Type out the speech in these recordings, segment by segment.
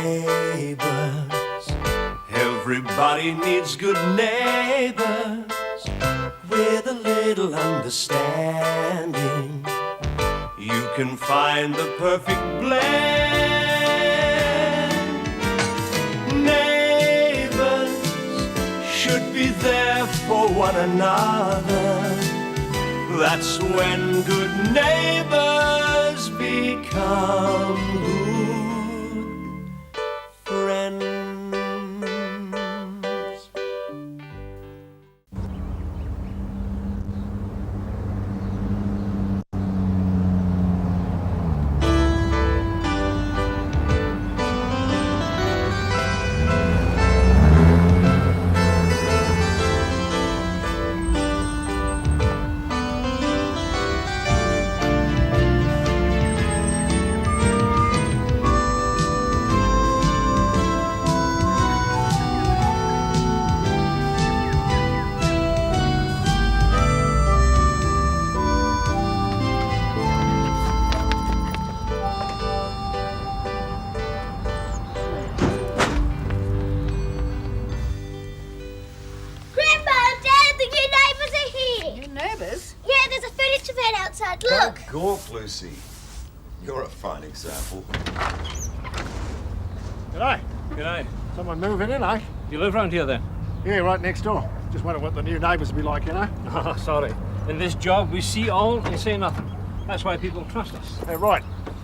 Neighbours, everybody needs good neighbours with a little understanding. You can find the perfect blend. Neighbours should be there for one another. That's when good neighbours become good friends. Lucy, you're a fine example. G'day. G'day. Someone moving in, eh? You live round here then? Yeah, right next door. Just wondering what the new neighbours will be like, you know? Oh, sorry. In this job, we see all and say nothing. That's why people trust us. Yeah, right.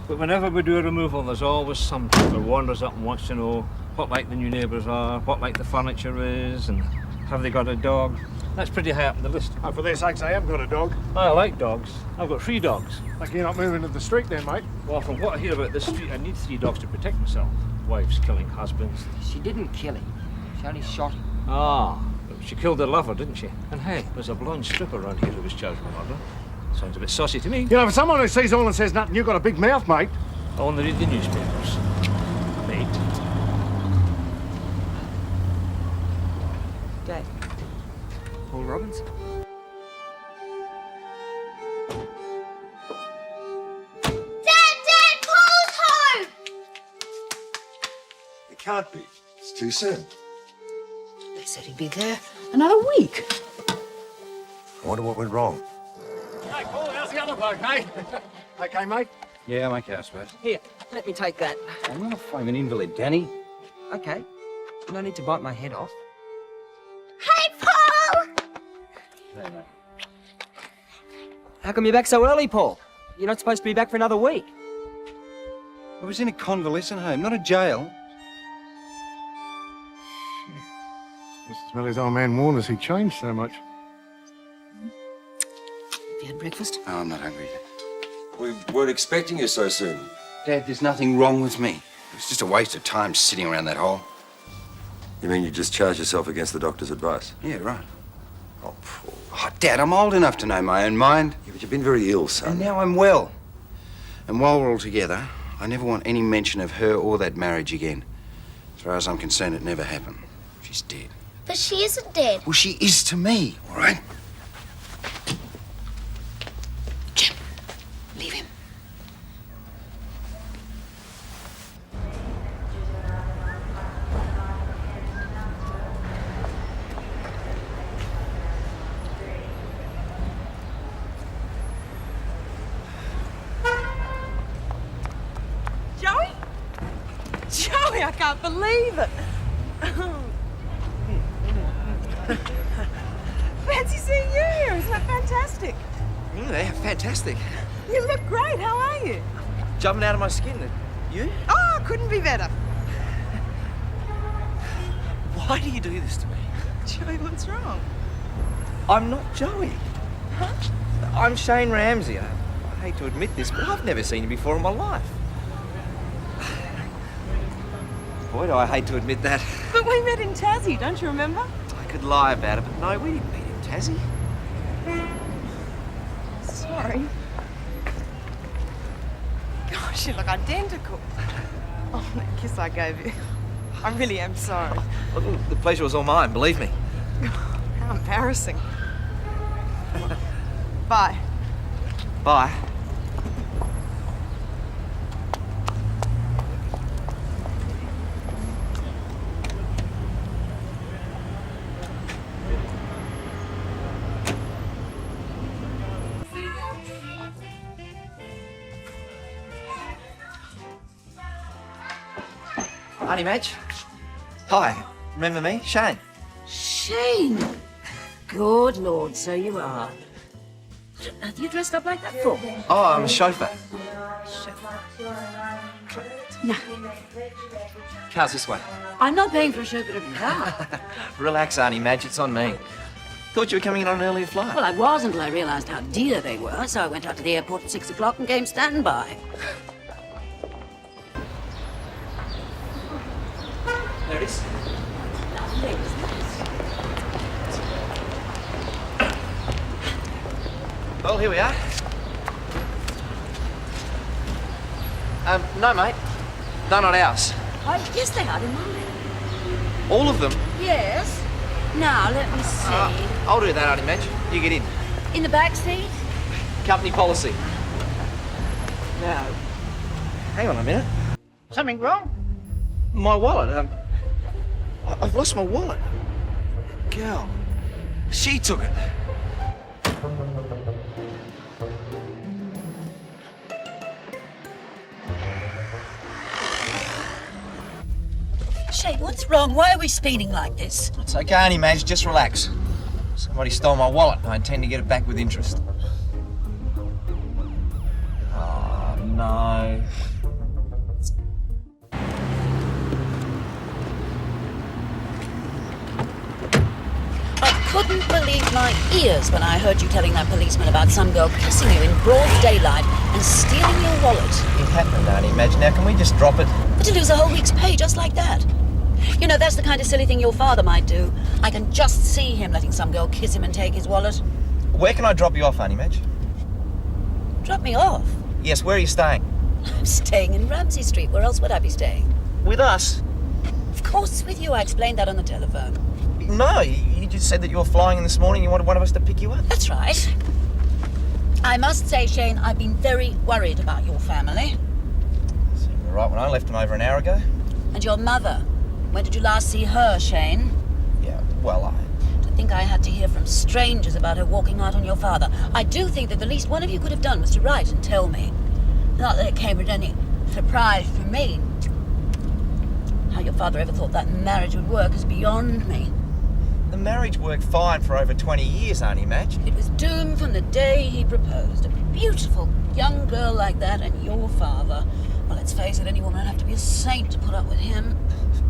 But whenever we do a removal, there's always somebody that wanders up and wants to know what like the new neighbours are, what like the furniture is, and have they got a dog? That's pretty high up on the list. Oh, for their sakes, I have got a dog. I like dogs. I've got 3 dogs. Like you're not moving to the street then, mate? Well, from what I hear about this street, I need 3 dogs to protect myself. Wives killing husbands. She didn't kill him. She only shot him. Ah, but she killed her lover, didn't she? And hey, there's a blonde stripper around here who was charged with murder. Sounds a bit saucy to me. You know, for someone who sees all and says nothing, you've got a big mouth, mate. I only read the newspapers. Mate. Dad. Paul Robbins? Dad, Paul's home! It can't be. It's too soon. They said he'd be there another week. I wonder what went wrong. Hey, Paul, how's the other bloke, mate? Okay, mate? Yeah, I'm okay, I suppose. Here, let me take that. I'm not a flaming invalid, Danny. Okay. No need to bite my head off. Hey, Paul! Hey, mate. How come you're back so early, Paul? You're not supposed to be back for another week. I was in a convalescent home, not a jail. Just as well as old man warned us he changed so much. Have you had breakfast? Oh, I'm not hungry yet. We weren't expecting you so soon. Dad, there's nothing wrong with me. It was just a waste of time sitting around that hole. You mean you just charged yourself against the doctor's advice? Yeah, right. Oh, Paul. Oh, Dad, I'm old enough to know my own mind. Yeah, but you've been very ill, son. And now I'm well. And while we're all together, I never want any mention of her or that marriage again. As far as I'm concerned, it never happened. She's dead. But she isn't dead. Well, she is to me, all right? Jim, leave him. Joey, I can't believe it. Fancy seeing you here. Isn't that fantastic? Yeah, fantastic. You look great. How are you? Jumping out of my skin. You? Oh, couldn't be better. Why do you do this to me? Joey, what's wrong? I'm not Joey. Huh? I'm Shane Ramsay. I hate to admit this, but I've never seen you before in my life. Boy, do I hate to admit that. But we met in Tassie, don't you remember? I could lie about it, but no, we didn't meet in Tassie. Sorry. Gosh, you look identical. Oh, that kiss I gave you. I really am sorry. Look, the pleasure was all mine, believe me. How embarrassing. Bye. Auntie Madge. Hi. Remember me? Shane. Shane! Good Lord, so you are. What on earth are you dressed up like that for? Oh, I'm a chauffeur. No, Car's this way. I'm not paying for a chauffeur of a car. Relax, Auntie Madge. It's on me. Thought you were coming in on an earlier flight. Well, I was until I realised how dear they were, so I went out to the airport at 6 o'clock and came standby. There it is. Well, here we are. No, mate. They're not ours. Oh, yes, they are. They're mine. All of them? Yes. Now, let me see. I'll do that, Auntie Madge. You get in. In the back seat? Company policy. Now, hang on a minute. Something wrong? My wallet. I've lost my wallet. Girl, she took it. Shane, what's wrong? Why are we speeding like this? It's okay, Auntie Madge. Just relax. Somebody stole my wallet. I intend to get it back with interest. Oh, no. I couldn't believe my ears when I heard you telling that policeman about some girl kissing you in broad daylight and stealing your wallet. It happened, Auntie Madge. Now, can we just drop it? But to lose a whole week's pay just like that. You know, that's the kind of silly thing your father might do. I can just see him letting some girl kiss him and take his wallet. Where can I drop you off, Auntie Madge? Drop me off. Yes, where are you staying? I'm staying in Ramsay Street. Where else would I be staying? With us? Of course, with you. I explained that on the telephone. No, you just said that you were flying in this morning. You wanted one of us to pick you up. That's right. I must say, Shane, I've been very worried about your family. Seemed all right when I left them over an hour ago. And your mother. When did you last see her, Shane? Yeah, well, To think I had to hear from strangers about her walking out on your father. I do think that the least one of you could have done was to write and tell me. Not that it came as any surprise to me. How your father ever thought that marriage would work is beyond me. The marriage worked fine for over 20 years, Auntie Madge. It was doomed from the day he proposed. A beautiful young girl like that and your father. Well, let's face it, any woman would have to be a saint to put up with him.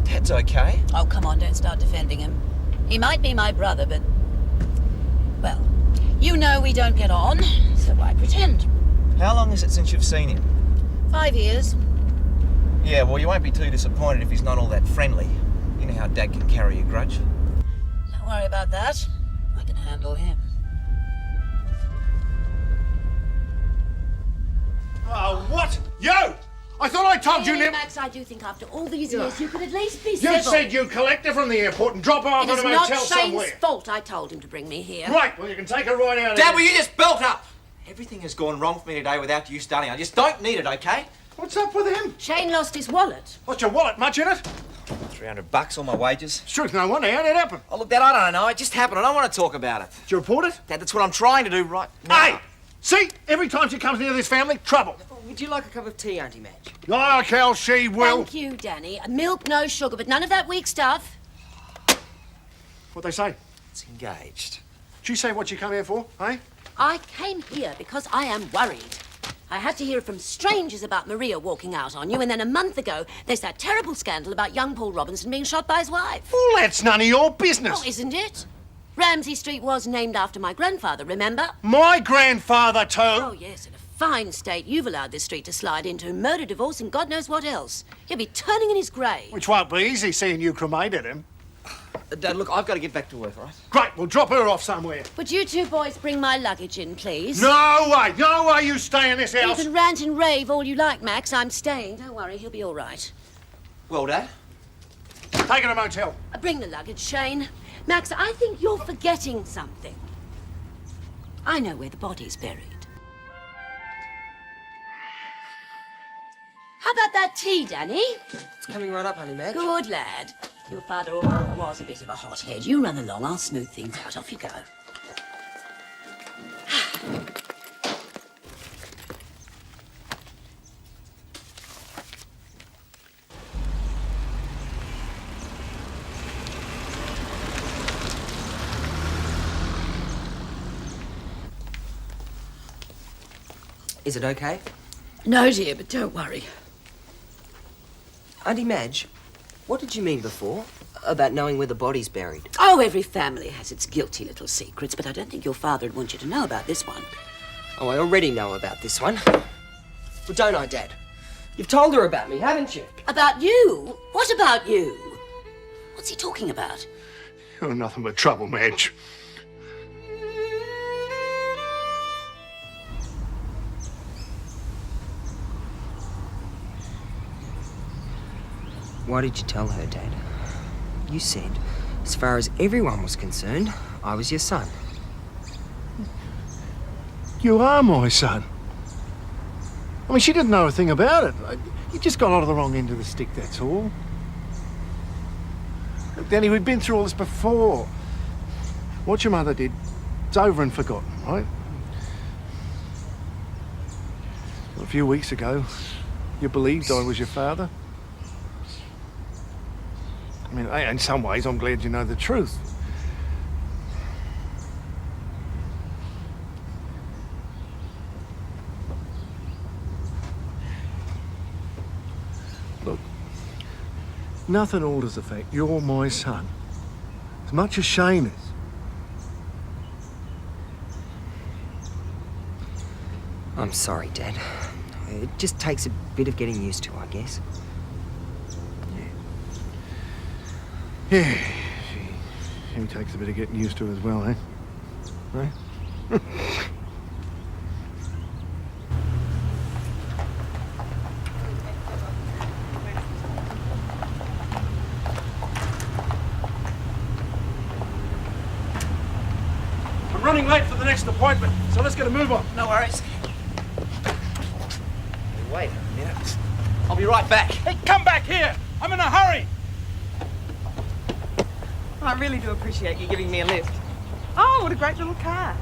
Dad's okay. Oh, come on, don't start defending him. He might be my brother, but... Well, you know we don't get on, so why pretend? How long is it since you've seen him? 5 years. Yeah, well, you won't be too disappointed if he's not all that friendly. You know how Dad can carry a grudge. Don't worry about that. I can handle him. Oh, what? You! I thought I told you never... Max, I do think after all these years you could at least be You civil. said you'd collect her from the airport and drop her off It at is a not motel Shane's somewhere. fault I told him to bring me here. Right, well, you can take her right out of Dad, here. will you just belt up? Everything has gone wrong for me today without you starting. I just don't need it, okay? What's up with him? Shane lost his wallet. What's your wallet? Much in it? $300, all my wages. Truth, no wonder. How did it happen? Oh, look, Dad, I don't know. It just happened. I don't want to talk about it. Did you report it? Dad, that's what I'm trying to do right now. Hey! See? Every time she comes near this family, trouble. Would you like a cup of tea, Auntie Madge? Like hell she will. Thank you, Danny. Milk, no sugar, but none of that weak stuff. What'd they say? It's engaged. Did you say what you come here for, eh? I came here because I am worried. I had to hear from strangers about Maria walking out on you, and then a month ago, there's that terrible scandal about young Paul Robinson being shot by his wife. Well, that's none of your business. Oh, isn't it? Ramsay Street was named after my grandfather, remember? My grandfather, too. Oh, yes, in a fine state you've allowed this street to slide into. Murder, divorce, and God knows what else. He'll be turning in his grave. Which won't be easy, seeing you cremated him. Dad, look, I've got to get back to work, all right? Great, we'll drop her off somewhere. Would you two boys bring my luggage in, please? No way you stay in this house. You can rant and rave all you like, Max. I'm staying. Don't worry, he'll be all right. Well, Dad? Take her to a motel. Bring the luggage, Shane. Max, I think you're forgetting something. I know where the body's buried. How about that tea, Danny? It's coming right up, Auntie Madge. Good lad. Your father was a bit of a hothead. You run along, I'll smooth things out. Off you go. Is it okay? No, dear, but don't worry. Auntie Madge, what did you mean before about knowing where the body's buried? Oh, every family has its guilty little secrets, but I don't think your father would want you to know about this one. Oh, I already know about this one. Well, don't I, Dad? You've told her about me, haven't you? About you? What about you? What's he talking about? You're nothing but trouble, Madge. Why did you tell her, Dad? You said, as far as everyone was concerned, I was your son. You are my son. I mean, she didn't know a thing about it. You just got out of the wrong end of the stick, that's all. Look, Danny, we've been through all this before. What your mother did, it's over and forgotten, right? A few weeks ago, you believed I was your father. I mean, in some ways, I'm glad you know the truth. Look, nothing alters the fact you're my son. As much as Shane is. I'm sorry, Dad. It just takes a bit of getting used to, I guess. Yeah, she takes a bit of getting used to as well, eh? Right? I'm running late for the next appointment, so let's get a move on. No worries. Wait a minute. I'll be right back. Hey, come back here! I'm in a hurry! I really do appreciate you giving me a lift. Oh, what a great little car.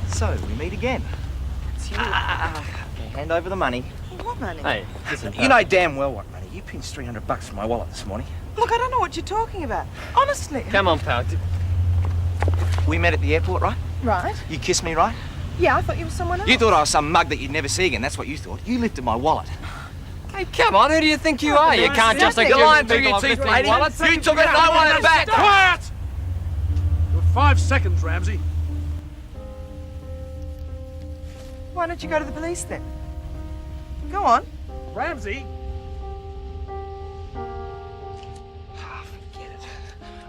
So, we meet again. It's you. Hand over the money. What money? Hey, listen, you know damn well what money. You pinched $300 from my wallet this morning. Look, I don't know what you're talking about. Honestly. Come on, pal. We met at the airport, right? Right. You kissed me, right? Yeah, I thought you were someone else. You thought I was some mug that you'd never see again. That's what you thought. You lifted my wallet. Hey, come on, who do you think you are? You can't just You're lying through your teeth, lady. You took it and I want it back. Quiet! You have 5 seconds, Ramsay. Why don't you go to the police then? Go on. Ramsay? Forget it.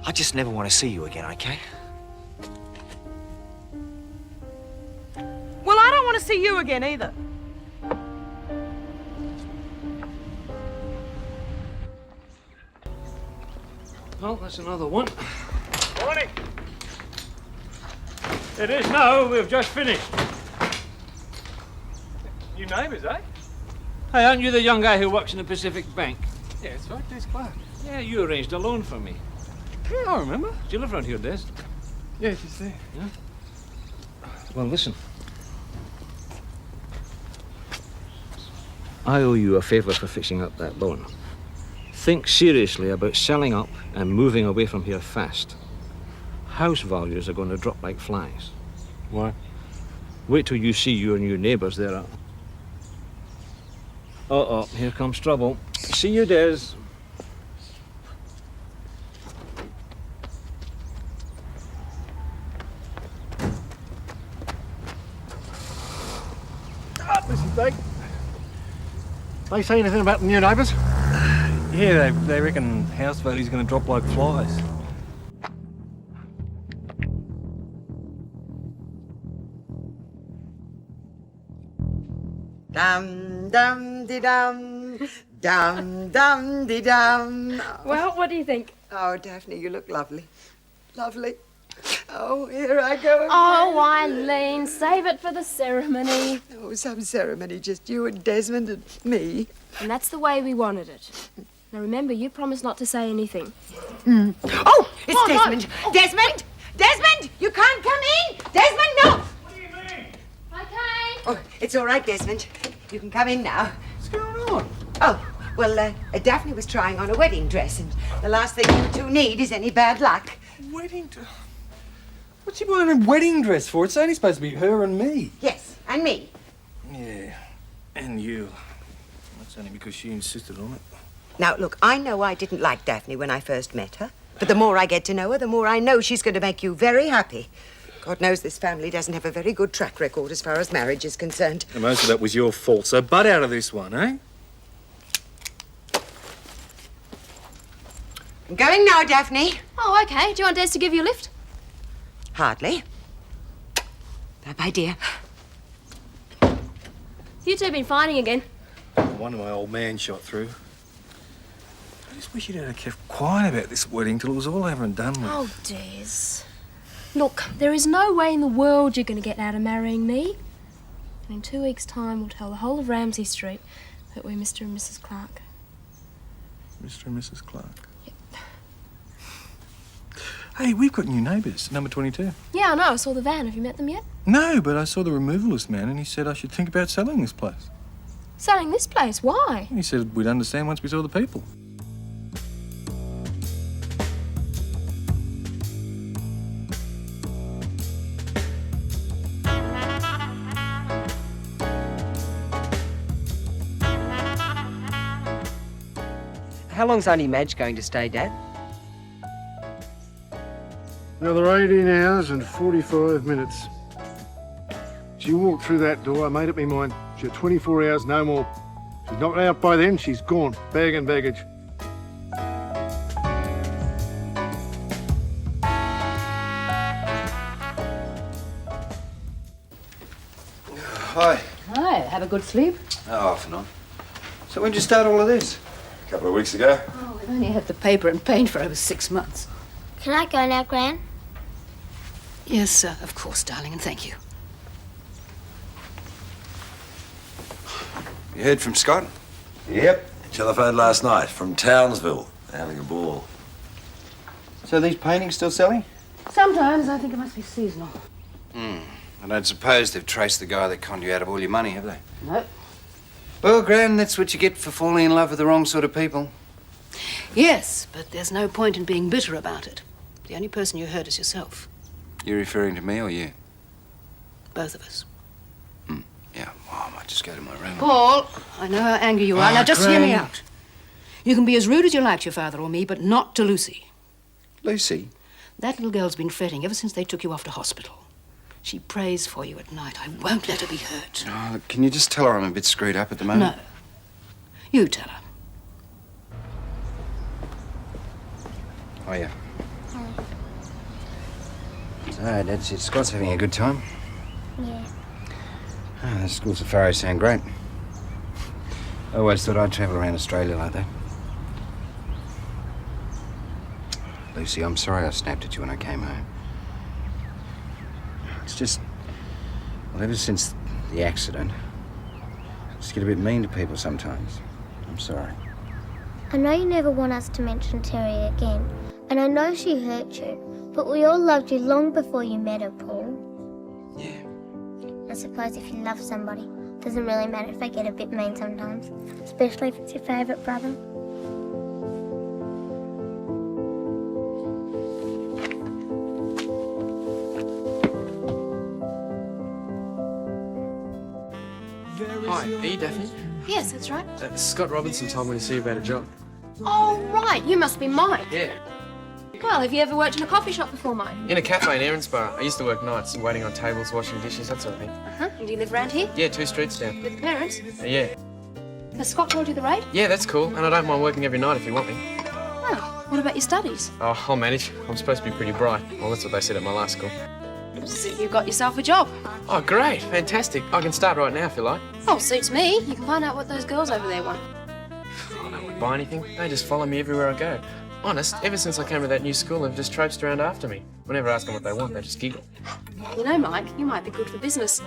I just never want to see you again, okay? Well, I don't want to see you again either. Oh, that's another one. Morning. It is now. We've just finished. New neighbours, eh? Hey, aren't you the young guy who works in the Pacific Bank? Yeah, that's right. There's Clarke. Yeah, you arranged a loan for me. Yeah, I remember. Do you live around here, Des? Yeah, she's there. Yeah? Well, listen. I owe you a favour for fixing up that loan. Think seriously about selling up and moving away from here fast. House values are going to drop like flies. Why? Wait till you see your new neighbours there. Uh-oh, here comes trouble. See you, Des. Listen, they say anything about the new neighbours? Yeah, they reckon house value's going to drop like flies. Dum dum de dum, dum dum de dum. Well, what do you think? Oh, Daphne, you look lovely, lovely. Oh, here I go again. Oh, Eileen, save it for the ceremony. Oh, some ceremony, just you and Desmond and me. And that's the way we wanted it. Now remember, you promised not to say anything. Oh, it's Desmond. Oh. Desmond! Desmond! You can't come in! Desmond, no! What do you mean? Okay. Oh, it's all right, Desmond. You can come in now. What's going on? Oh, well, Daphne was trying on a wedding dress, and the last thing you two need is any bad luck. Wedding dress? What's she buying a wedding dress for? It's only supposed to be her and me. Yes, and me. Yeah, and you. That's only because she insisted on it. Now, look, I know I didn't like Daphne when I first met her, but the more I get to know her, the more I know she's going to make you very happy. God knows this family doesn't have a very good track record as far as marriage is concerned. And most of that was your fault, so butt out of this one, eh? I'm going now, Daphne. Oh, OK. Do you want Des to give you a lift? Hardly. Bye-bye, dear. You two have been fighting again. No wonder my old man shot through. I just wish you'd have kept quiet about this wedding till it was all over and done with. Oh, Des. Look, there is no way in the world you're going to get out of marrying me. And in 2 weeks' time, we'll tell the whole of Ramsay Street that we're Mr. and Mrs. Clarke. Mr. and Mrs. Clarke? Yep. Hey, we've got new neighbours, number 22. Yeah, I know. I saw the van. Have you met them yet? No, but I saw the removalist man and he said I should think about selling this place. Selling this place? Why? He said we'd understand once we saw the people. How long's Auntie Madge going to stay, Dad? Another 18 hours and 45 minutes. She walked through that door, I made up my mind. She had 24 hours, no more. She's not out by then, she's gone. Bag and baggage. Hi. Hi, have a good sleep? Oh, off and on. So when did you start all of this? A couple of weeks ago. Oh, we've only had the paper and paint for over 6 months. Can I go now, Gran? Yes, of course, darling, and thank you. You heard from Scott? Yep. Telephoned last night from Townsville. They're having a ball. So these paintings still selling? Sometimes I think it must be seasonal. I don't suppose they've traced the guy that conned you out of all your money, have they? No. Well, Gran, that's what you get for falling in love with the wrong sort of people. Yes, but there's no point in being bitter about it. The only person you hurt is yourself. You're referring to me or you? Both of us. Yeah, well, I might just go to my room. Paul, I know how angry you are. Now, just hear me Gran. out. You can be as rude as you like to your father or me, but not to Lucy. Lucy? That little girl's been fretting ever since they took you off to hospital. She prays for you at night. I won't let her be hurt. Oh, look, can you just tell her I'm a bit screwed up at the moment? No. You tell her. Oh, yeah. So, Dad said Scott's having a good time. Yeah. Oh, the school safaris sound great. I always thought I'd travel around Australia like that. Lucy, I'm sorry I snapped at you when I came home. It's just... Well, ever since the accident, I just get a bit mean to people sometimes. I'm sorry. I know you never want us to mention Terry again, and I know she hurt you, but we all loved you long before you met her, Paul. Yeah. I suppose if you love somebody, it doesn't really matter if they get a bit mean sometimes, especially if it's your favourite brother. Hi, are you Daphne? Yes, that's right. Scott Robinson told me to see you about a job. Oh, right. You must be Mike. Yeah. Well, have you ever worked in a coffee shop before, Mike? In a cafe in Erinsborough. I used to work nights, waiting on tables, washing dishes, that sort of thing. Uh-huh. And do you live around here? Yeah, 2 streets down. With parents? Yeah. Has Scott told you the rate? Yeah, that's cool. And I don't mind working every night if you want me. Oh, what about your studies? Oh, I'll manage. I'm supposed to be pretty bright. Well, that's what they said at my last school. So you've got yourself a job. Oh, great. Fantastic. I can start right now if you like. Oh, suits me. You can find out what those girls over there want. I don't buy anything. They just follow me everywhere I go. Honest, ever since I came to that new school, they've just traipsed around after me. Whenever I ask them what they want, they just giggle. You know, Mike, you might be good for business.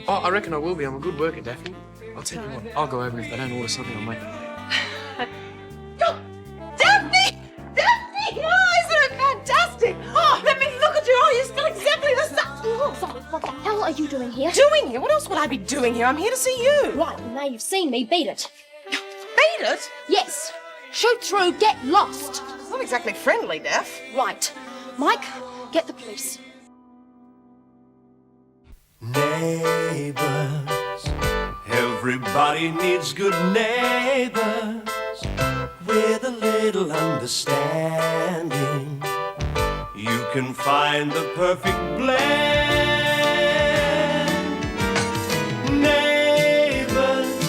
Oh, I reckon I will be. I'm a good worker, Daphne. I'll tell you what, I'll go over and if they don't order something, I'll make it. Daphne! Daphne! Oh, isn't it fantastic? Oh, let me look at you. Oh, you're still exactly the same. Oh, sorry, what the hell are you doing here? Doing here? What else would I be doing here? I'm here to see you. Right, now you've seen me, beat it. Beat it? Yes. Shoot through, get lost. It's not exactly friendly, Daff. Right. Mike, get the police. Neighbours, everybody needs good neighbours with a little understanding. You can find the perfect blend. Neighbours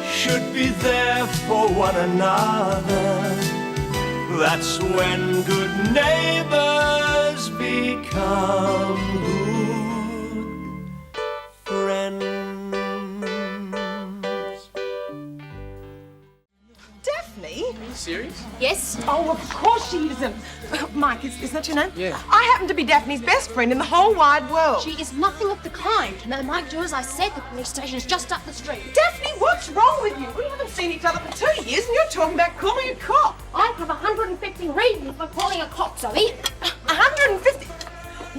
should be there for one another. That's when good neighbours become good friends. Daphne? Are you serious? Yes? Oh, of course she isn't. Mike, is that your name? Yeah. I happen to be Daphne's best friend in the whole wide world. She is nothing of the kind. No, Mike, do as I said. The police station is just up the street. Daphne, what's wrong with you? We haven't seen each other for 2 years and you're talking about calling a cop. I have 150 reasons for calling a cop, Zoe. 150?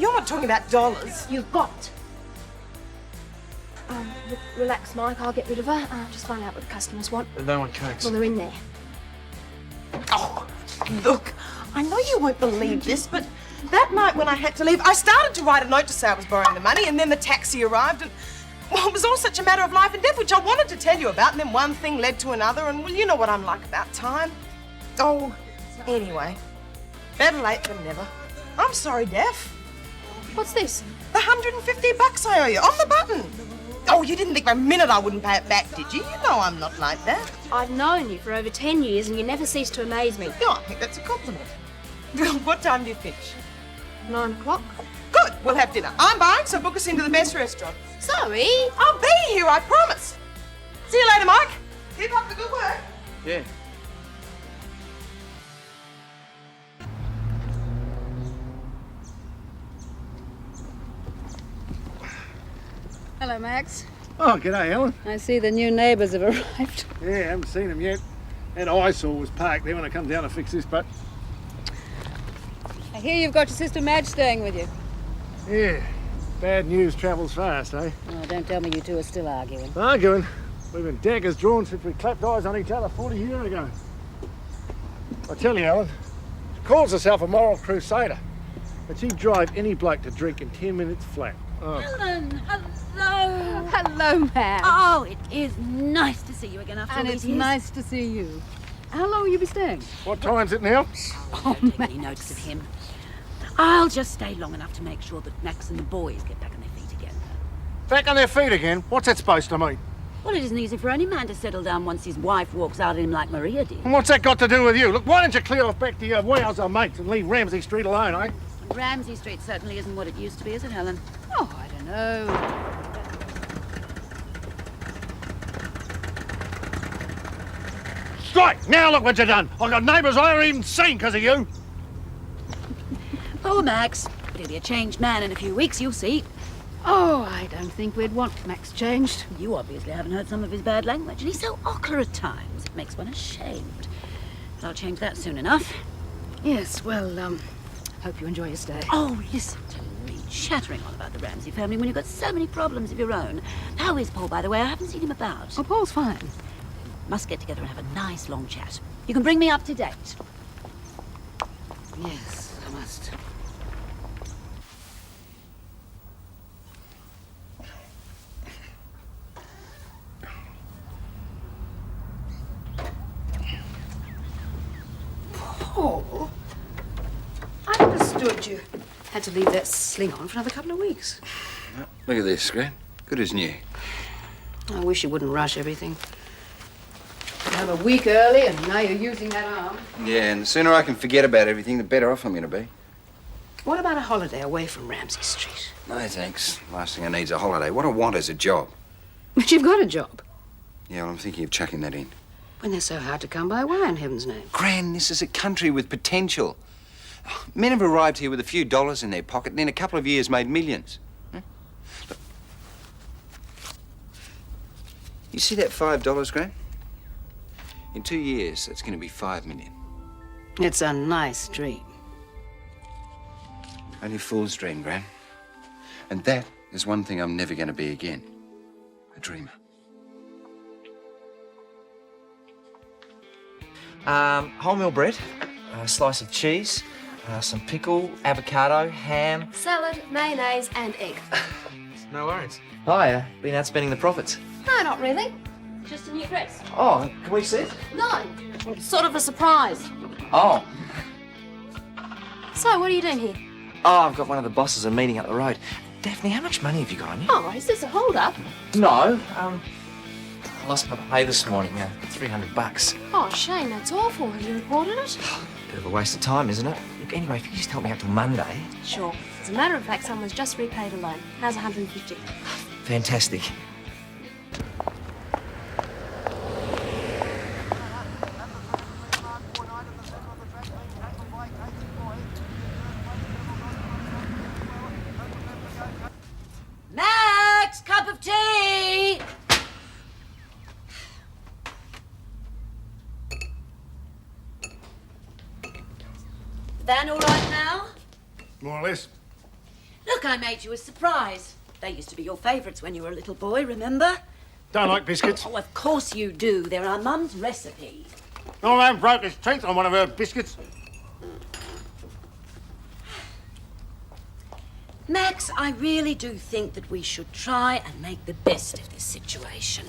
You're not talking about dollars. You've got. Relax, Mike. I'll get rid of her. Just find out what the customers want. They want cokes. Well, they're in there. Oh, look, I know you won't believe this, but that night when I had to leave, I started to write a note to say I was borrowing the money, and then the taxi arrived, and, well, it was all such a matter of life and death, which I wanted to tell you about, and then one thing led to another, and, well, you know what I'm like about time. Oh, anyway, better late than never. I'm sorry, Daph. What's this? The $150 I owe you, on the button. Oh, you didn't think for a minute I wouldn't pay it back, did you? You know I'm not like that. I've known you for over 10 years and you never cease to amaze me. Yeah, I think that's a compliment. What time do you finish? 9 o'clock. Good, we'll have dinner. I'm buying, so book us into the best restaurant. Zoe! I'll be here, I promise. See you later, Mike. Keep up the good work. Yeah. Hello, Max. Oh, g'day, Helen. I see the new neighbours have arrived. Yeah, haven't seen them yet. That eyesore was parked there when I come down to fix this, but I hear you've got your sister Madge staying with you. yeah, bad news travels fast, eh? Oh, don't tell me you two are still arguing. Arguing? We've been daggers drawn since we clapped eyes on each other 40 years ago. I tell you, Helen, she calls herself a moral crusader, but she'd drive any bloke to drink in 10 minutes flat. Oh. Helen, hello. Hello, Madge. Oh, it is nice to see you again after all And these it's years. nice to see you. How long will you be staying? What time's it now? Don't take any notice of him. I'll just stay long enough to make sure that Max and the boys get back on their feet again. Back on their feet again? What's that supposed to mean? Well, it isn't easy for any man to settle down once his wife walks out at him like Maria did. And what's that got to do with you? Look, why don't you clear off back to your Wowser mates and leave Ramsay Street alone, eh? Ramsay Street certainly isn't what it used to be, is it, Helen? Oh, I don't know. Strike! Now look what you done! I've got neighbours I haven't even seen because of you! Poor Max. But he'll be a changed man in a few weeks, you'll see. Oh, I don't think we'd want Max changed. You obviously haven't heard some of his bad language, and he's so ochre at times, it makes one ashamed. But I'll change that soon enough. Yes, well, hope you enjoy your stay. Oh, listen to me chattering on about the Ramsay family when you've got so many problems of your own. How is Paul, by the way? I haven't seen him about. Oh, Paul's fine. Must get together and have a nice long chat. You can bring me up to date. Yes, I must. Paul, I understood you had to leave that sling on for another couple of weeks. Look at this, Gran. Good as new. I wish you wouldn't rush everything. You have a week early and now you're using that arm. Yeah, and the sooner I can forget about everything, the better off I'm going to be. What about a holiday away from Ramsay Street? No, thanks. Last thing I need is a holiday. What I want is a job. But you've got a job. Yeah, well, I'm thinking of chucking that in. When they're so hard to come by, why in heaven's name? Gran, this is a country with potential. Men have arrived here with a few dollars in their pocket and in a couple of years made millions. Huh? Look. You see that $5, Gran? In 2 years, that's going to be $5 million. It's a nice dream. Only a fool's dream, Gran. And that is one thing I'm never going to be again. A dreamer. Wholemeal bread, a slice of cheese, Some pickle, avocado, ham. Salad, mayonnaise, and egg. No worries. Hi, been out spending the profits. No, not really. Just a new dress. Oh, can we see it? No, it's sort of a surprise. Oh. So, what are you doing here? Oh, I've got one of the bosses a meeting up the road. Daphne, how much money have you got on you? Oh, is this a hold-up? No, I lost my pay this morning, $300. Oh, Shane, that's awful. Have you reported it? Bit of a waste of time, isn't it? Look, anyway, if you just help me out till Monday. Sure. As a matter of fact, someone's just repaid a loan. How's 150? Fantastic. Max, cup of tea! Van all right now? More or less. Look, I made you a surprise. They used to be your favourites when you were a little boy, remember? Don't like biscuits. Oh, of course you do. They're our mum's recipe. No man broke his teeth on one of her biscuits. Max, I really do think that we should try and make the best of this situation.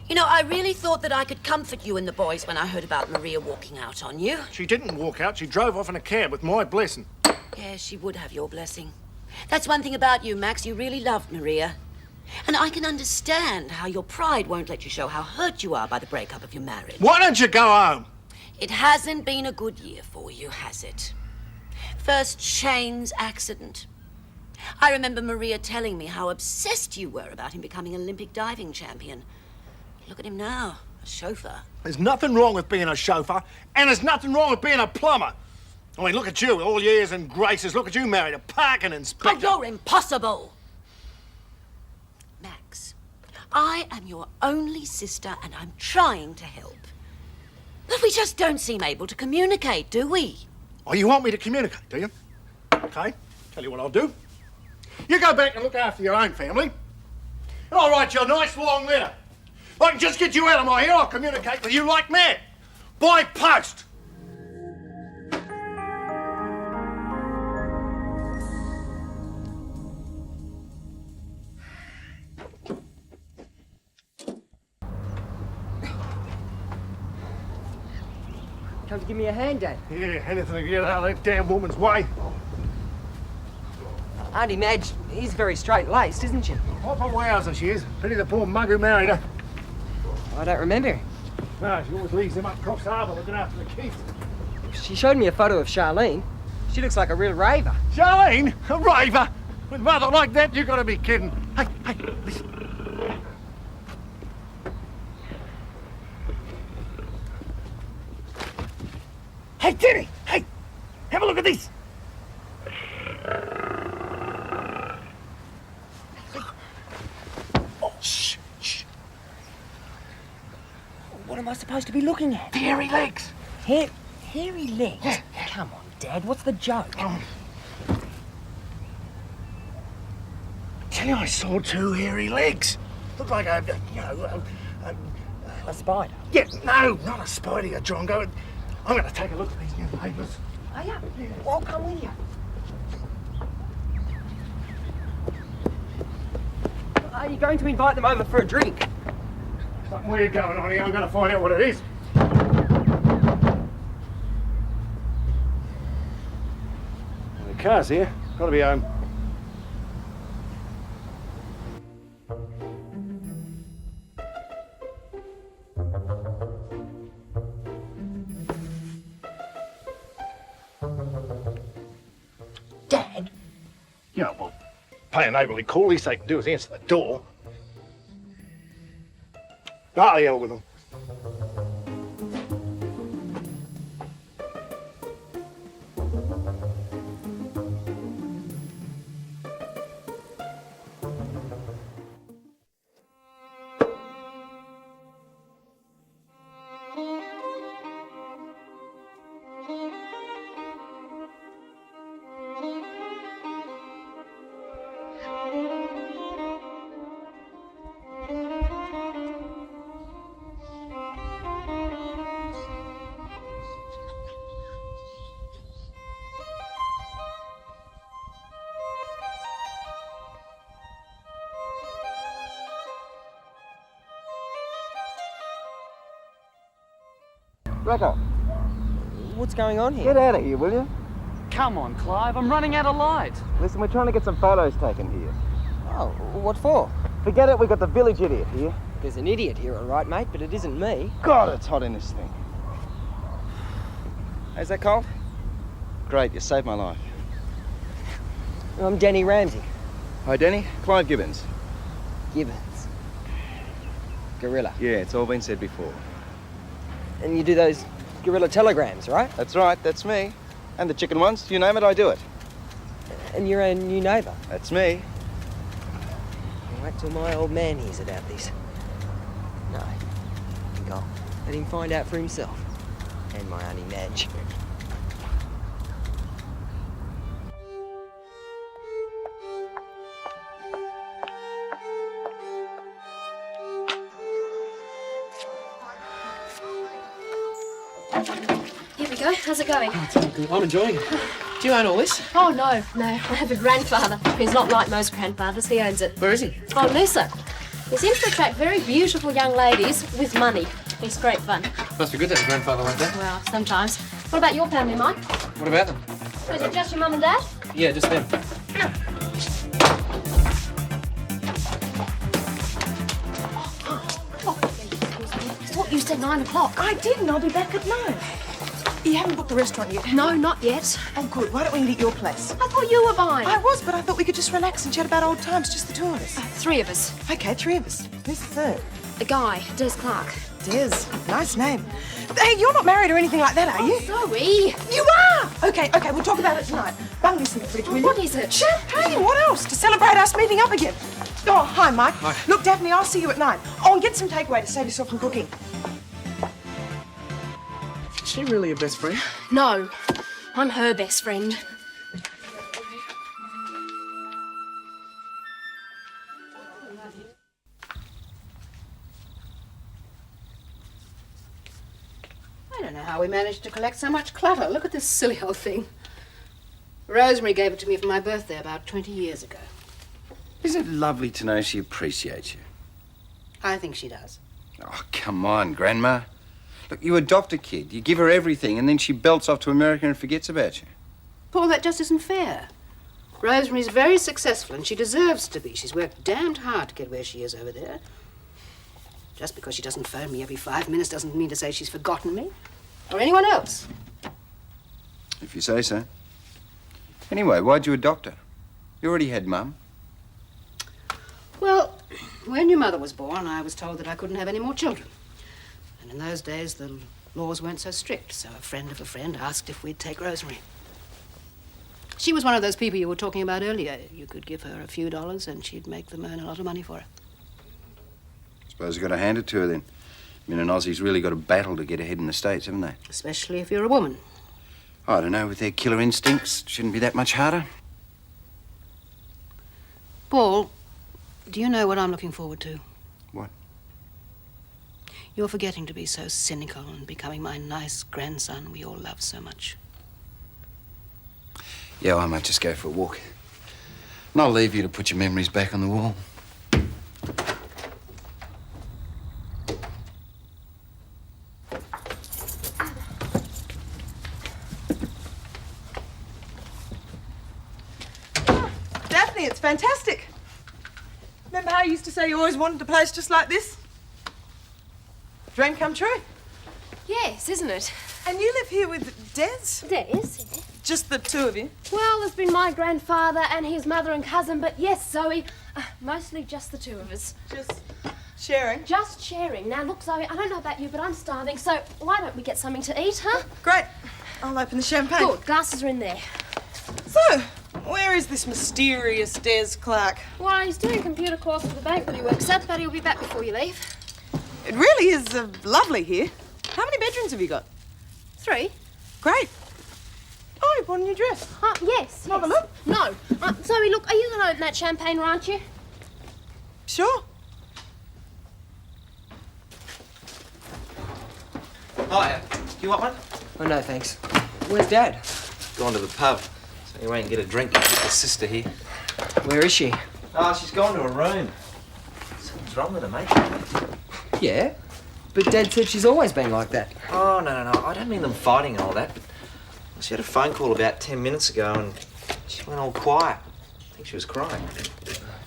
You know, I really thought that I could comfort you and the boys when I heard about Maria walking out on you. She didn't walk out. She drove off in a cab with my blessing. Yeah, she would have your blessing. That's one thing about you, Max. You really loved Maria. And I can understand how your pride won't let you show how hurt you are by the breakup of your marriage. Why don't you go home? It hasn't been a good year for you, has it? First, Shane's accident. I remember Maria telling me how obsessed you were about him becoming an Olympic diving champion. Look at him now, a chauffeur. There's nothing wrong with being a chauffeur, and there's nothing wrong with being a plumber. I mean, look at you, all years and graces. Look at you married a parking inspector. Oh, you're impossible! Max, I am your only sister, and I'm trying to help. But we just don't seem able to communicate, do we? Oh, you want me to communicate, do you? Okay, tell you what I'll do. You go back and look after your own family, and I'll write you a nice long letter. I can just get you out of my hair. I'll communicate with you like mad. By post. Come to give me a hand, Dad. Yeah, anything to get out of that damn woman's way. Auntie Madge is very straight-laced, isn't she? Proper wowser she is. Pity the poor mug who married her. I don't remember her. No, she always leaves him up Cross Harbour looking after the kids. She showed me a photo of Charlene. She looks like a real raver. Charlene? A raver? With mother like that, you gotta be kidding. Hey, listen. Hey, Teddy! Hey! Have a look at this! Oh, shh. What am I supposed to be looking at? The hairy legs. Hairy legs? Yeah. Come on, Dad, what's the joke? Tell you, I saw two hairy legs. Looked like a spider? Yeah, no, not a spider, you drongo. I'm going to take a look at these new neighbours. Are you? Well, I'll come with you. Are you going to invite them over for a drink? Something weird going on here. I'm going to find out what it is. The car's here. Got to be home. Dad? Yeah, well, pay a neighbourly call. Least they can do is answer the door. Ah, the hell with them. Recker, What's going on here? get out of here, will you? Come on, Clive, I'm running out of light. Listen, we're trying to get some photos taken here. Oh, what for? Forget it, we got the village idiot here. There's an idiot here, all right, mate, but it isn't me. God, it's hot in this thing. How's that cold? Great, you saved my life. I'm Denny Ramsay. Hi, Denny. Clive Gibbons. Gibbons. Gorilla. Yeah, it's all been said before. And you do those gorilla telegrams, right? That's right, that's me. And the chicken ones, you name it, I do it. And you're a new neighbour. That's me. Wait till my old man hears about this. No, I think I'll let him find out for himself. And my honey Madge. Here we go. How's it going? Oh, it's all good. I'm enjoying it. Do you own all this? Oh, no. I have a grandfather. He's not like most grandfathers. He owns it. Where is he? Oh, Noosa. He seems to attract very beautiful young ladies with money. It's great fun. Must be good to have a grandfather like that. Well, sometimes. What about your family, Mike? What about them? Is it just your mum and dad? Yeah, just them. I thought you said 9 o'clock. I didn't. I'll be back at 9. You haven't booked the restaurant yet? No, not yet. Oh, good. Why don't we eat at your place? I thought you were buying. I was, but I thought we could just relax and chat about old times, just the two of us. 3 of us. Okay, 3 of us. Who's the third? A guy, Des Clarke. Des. Nice name. Hey, you're not married or anything like that, are you? Zoe! You are! Okay, we'll talk about it tonight. Bung this in the fridge, will you? What is it? Champagne, what else? To celebrate us meeting up again. Oh, hi, Mike. Hi. Look, Daphne, I'll see you at 9. Oh, and get some takeaway to save yourself from cooking. Is she really your best friend? No, I'm her best friend. I don't know how we managed to collect so much clutter. Look at this silly old thing. Rosemary gave it to me for my birthday about 20 years ago. Isn't it lovely to know she appreciates you? I think she does. Oh, come on, Grandma. Look, you adopt a kid, you give her everything, and then she belts off to America and forgets about you. Paul, that just isn't fair. Rosemary's very successful, and she deserves to be. She's worked damned hard to get where she is over there. Just because she doesn't phone me every 5 minutes doesn't mean to say she's forgotten me. Or anyone else. If you say so. Anyway, why'd you adopt her? You already had Mum. Well, when your mother was born, I was told that I couldn't have any more children. And in those days, the laws weren't so strict, so a friend of a friend asked if we'd take Rosemary. She was one of those people you were talking about earlier. You could give her a few dollars and she'd make them earn a lot of money for her. Suppose you got to hand it to her then. I mean, an Aussie's really got a battle to get ahead in the States, haven't they? Especially if you're a woman. I don't know, with their killer instincts, shouldn't be that much harder. Paul, do you know what I'm looking forward to? What? You're forgetting to be so cynical and becoming my nice grandson we all love so much. Yeah, well, I might just go for a walk. And I'll leave you to put your memories back on the wall. Daphne, it's fantastic. Remember how you used to say you always wanted a place just like this? Dream come true. Yes, isn't it? And you live here with Des? Des? Just the two of you? Well, there's been my grandfather and his mother and cousin, but yes, Zoe, mostly just the two of us. Just sharing? Just sharing. Now, look, Zoe, I don't know about you, but I'm starving, so why don't we get something to eat, huh? Great. I'll open the champagne. Good, glasses are in there. So, where is this mysterious Des Clarke? Well, he's doing a computer course for the bank that he works at, but he'll be back before you leave. It really is lovely here. How many bedrooms have you got? 3. Great. Oh, you bought a new dress. Yes. Have a look. No. Zoe, look, are you going to open that champagne, aren't you? Sure. Hiya. You want one? Oh, no, thanks. Where's Dad? Gone to the pub, so you won't get a drink with your sister here. Where is she? Oh, she's gone to her room. Something's wrong with her, mate. Yeah? But Dad said she's always been like that. Oh, no. I don't mean them fighting and all that. She had a phone call about 10 minutes ago and she went all quiet. I think she was crying.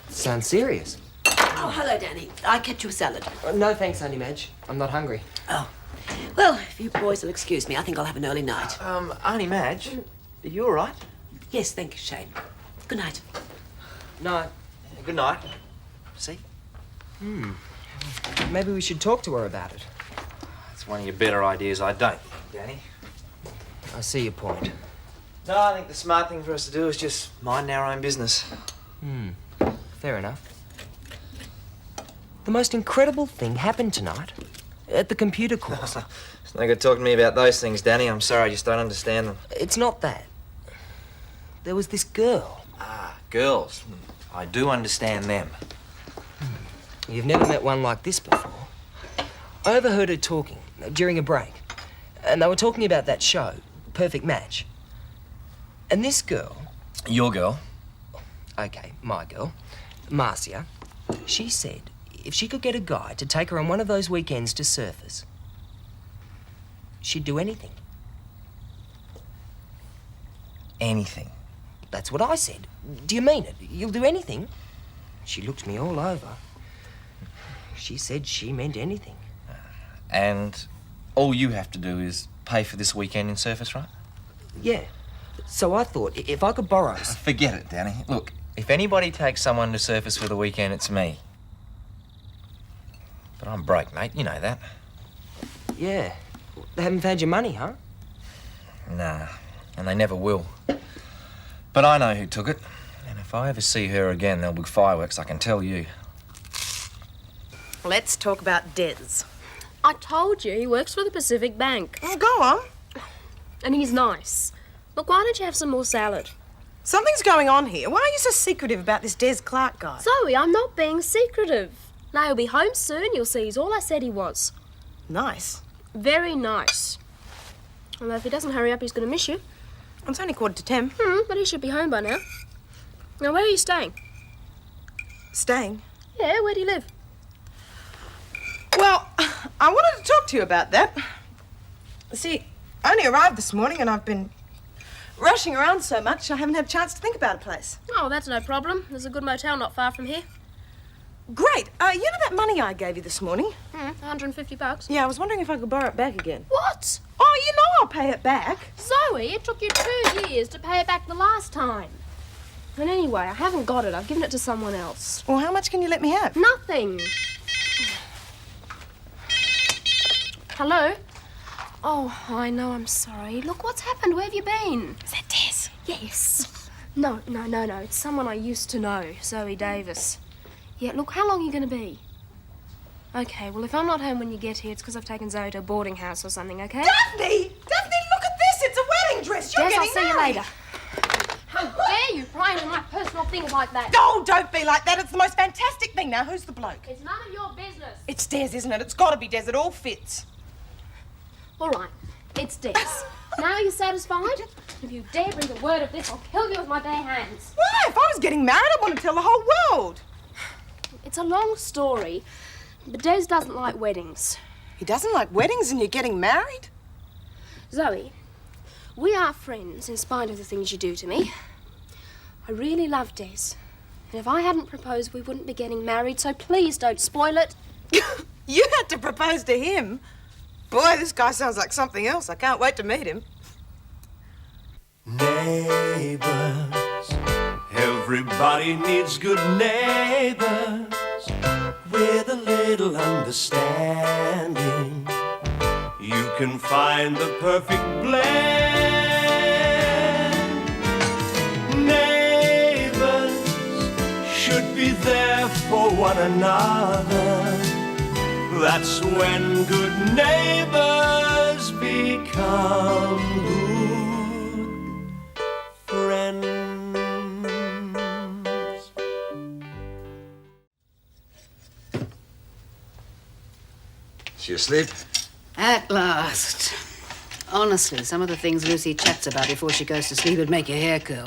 Sounds serious. Oh, hello, Danny. I kept you a salad. No thanks, Auntie Madge. I'm not hungry. Oh. Well, if you boys will excuse me, I think I'll have an early night. Auntie Madge, are you all right? Yes, thank you, Shane. Good night. No. Good night. See? Maybe we should talk to her about it. That's one of your better ideas, I don't think, Danny. I see your point. No, I think the smart thing for us to do is just mind our own business. Fair enough. The most incredible thing happened tonight at the computer course. It's no good talking to me about those things, Danny. I'm sorry, I just don't understand them. It's not that. There was this girl. Girls. I do understand them. You've never met one like this before. I overheard her talking during a break, and they were talking about that show, Perfect Match. And this girl... Your girl? Okay, my girl, Marcia, she said if she could get a guy to take her on one of those weekends to surfers, she'd do anything. Anything? That's what I said. Do you mean it? You'll do anything? She looked me all over. She said she meant anything. And all you have to do is pay for this weekend in surface, right? Yeah. So I thought if I could borrow... Forget it, Danny. Look, if anybody takes someone to surface for the weekend, it's me. But I'm broke, mate. You know that. Yeah. They haven't found your money, huh? Nah. And they never will. But I know who took it. And if I ever see her again, there'll be fireworks, I can tell you. Let's talk about Des. I told you he works for the Pacific Bank. Oh, go on. And he's nice. Look, why don't you have some more salad? Something's going on here. Why are you so secretive about this Des Clarke guy? Zoe, I'm not being secretive. Now, he'll be home soon. You'll see he's all I said he was. Nice. Very nice. Although if he doesn't hurry up, he's going to miss you. It's only 10:15. But he should be home by now. Now, where are you staying? Staying? Yeah, where do you live? Well, I wanted to talk to you about that. See, I only arrived this morning and I've been rushing around so much I haven't had a chance to think about a place. Oh, that's no problem. There's a good motel not far from here. Great. You know that money I gave you this morning? $150. Yeah, I was wondering if I could borrow it back again. What? Oh, you know I'll pay it back. Zoe, it took you 2 years to pay it back the last time. And anyway, I haven't got it. I've given it to someone else. Well, how much can you let me have? Nothing. Hello? Oh, I know, I'm sorry. Look, what's happened? Where have you been? Is that Des? Yes. No. It's someone I used to know, Zoe Davis. Yeah, look, how long are you going to be? Okay, well, if I'm not home when you get here, it's because I've taken Zoe to a boarding house or something, okay? Daphne! Daphne, look at this! It's a wedding dress! You're Yes, I'll getting see you married. later. How dare you pry into my personal things like that? Oh, don't be like that. It's the most fantastic thing. Now, who's the bloke? It's none of your business. It's Des, isn't it? It's got to be Des. It all fits. All right, it's Des. Now you're satisfied? If you dare bring a word of this, I'll kill you with my bare hands. Why? If I was getting married, I'd want to tell the whole world. It's a long story, but Des doesn't like weddings. He doesn't like weddings and you're getting married? Zoe, we are friends in spite of the things you do to me. I really love Des. And if I hadn't proposed, we wouldn't be getting married, so please don't spoil it. You had to propose to him? Boy, this guy sounds like something else. I can't wait to meet him. Neighbours, everybody needs good neighbours with a little understanding. You can find the perfect blend. Neighbours should be there for one another. That's when good neighbours become good friends. She asleep? At last. Honestly, some of the things Lucy chats about before she goes to sleep would make your hair curl.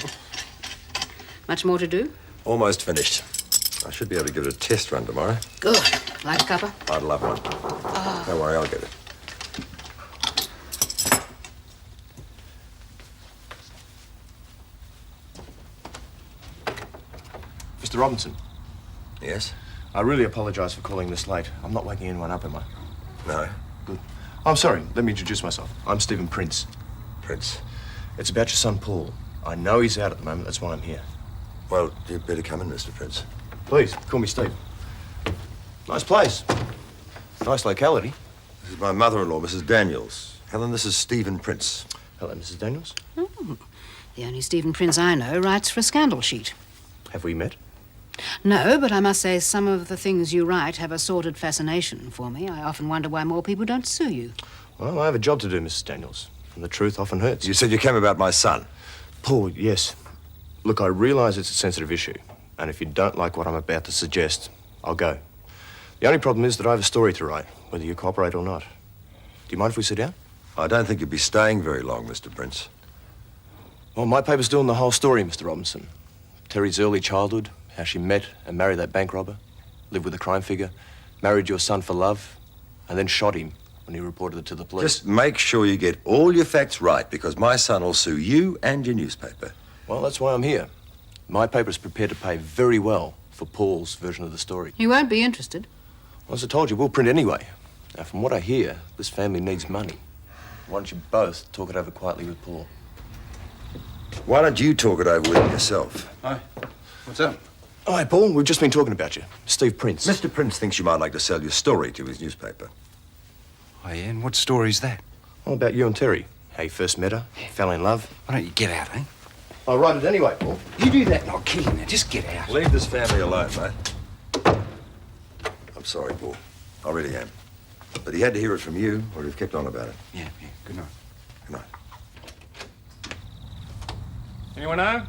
Much more to do? Almost finished. I should be able to give it a test run tomorrow. Good. Like a cuppa? I'd love one. Don't worry, I'll get it. Mr. Robinson. Yes? I really apologise for calling this late. I'm not waking anyone up, am I? No. Good. I'm sorry. Let me introduce myself. I'm Stephen Prince. Prince? It's about your son, Paul. I know he's out at the moment. That's why I'm here. Well, you'd better come in, Mr. Prince. Please, call me Steve. Nice place. Nice locality. This is my mother-in-law, Mrs. Daniels. Helen, this is Stephen Prince. Hello, Mrs. Daniels. Oh, the only Stephen Prince I know writes for a scandal sheet. Have we met? No, but I must say some of the things you write have a sordid fascination for me. I often wonder why more people don't sue you. Well, I have a job to do, Mrs. Daniels. And the truth often hurts. You said you came about my son. Paul, yes. Look, I realise it's a sensitive issue. And if you don't like what I'm about to suggest, I'll go. The only problem is that I have a story to write, whether you cooperate or not. Do you mind if we sit down? I don't think you'll be staying very long, Mr. Prince. Well, my paper's doing the whole story, Mr. Robinson. Terry's early childhood, how she met and married that bank robber, lived with a crime figure, married your son for love, and then shot him when he reported it to the police. Just make sure you get all your facts right, because my son will sue you and your newspaper. Well, that's why I'm here. My paper's prepared to pay very well for Paul's version of the story. You won't be interested. Well, as I told you, we'll print anyway. Now, from what I hear, this family needs money. Why don't you both talk it over quietly with Paul? Why don't you talk it over with him yourself? Hi. What's up? Hi, Paul. We've just been talking about you. Steve Prince. Mr. Prince thinks you might like to sell your story to his newspaper. Oh, yeah? And what story's that? All about you and Terry. How you first met her, fell in love. Why don't you get out, eh? I'll write it anyway, Paul. You do that and I'll kill you now. Just get out. Leave this family alone, mate. I'm sorry, Paul. I really am. But he had to hear it from you, or he'd have kept on about it. Yeah. Good night. Good night. Anyone home?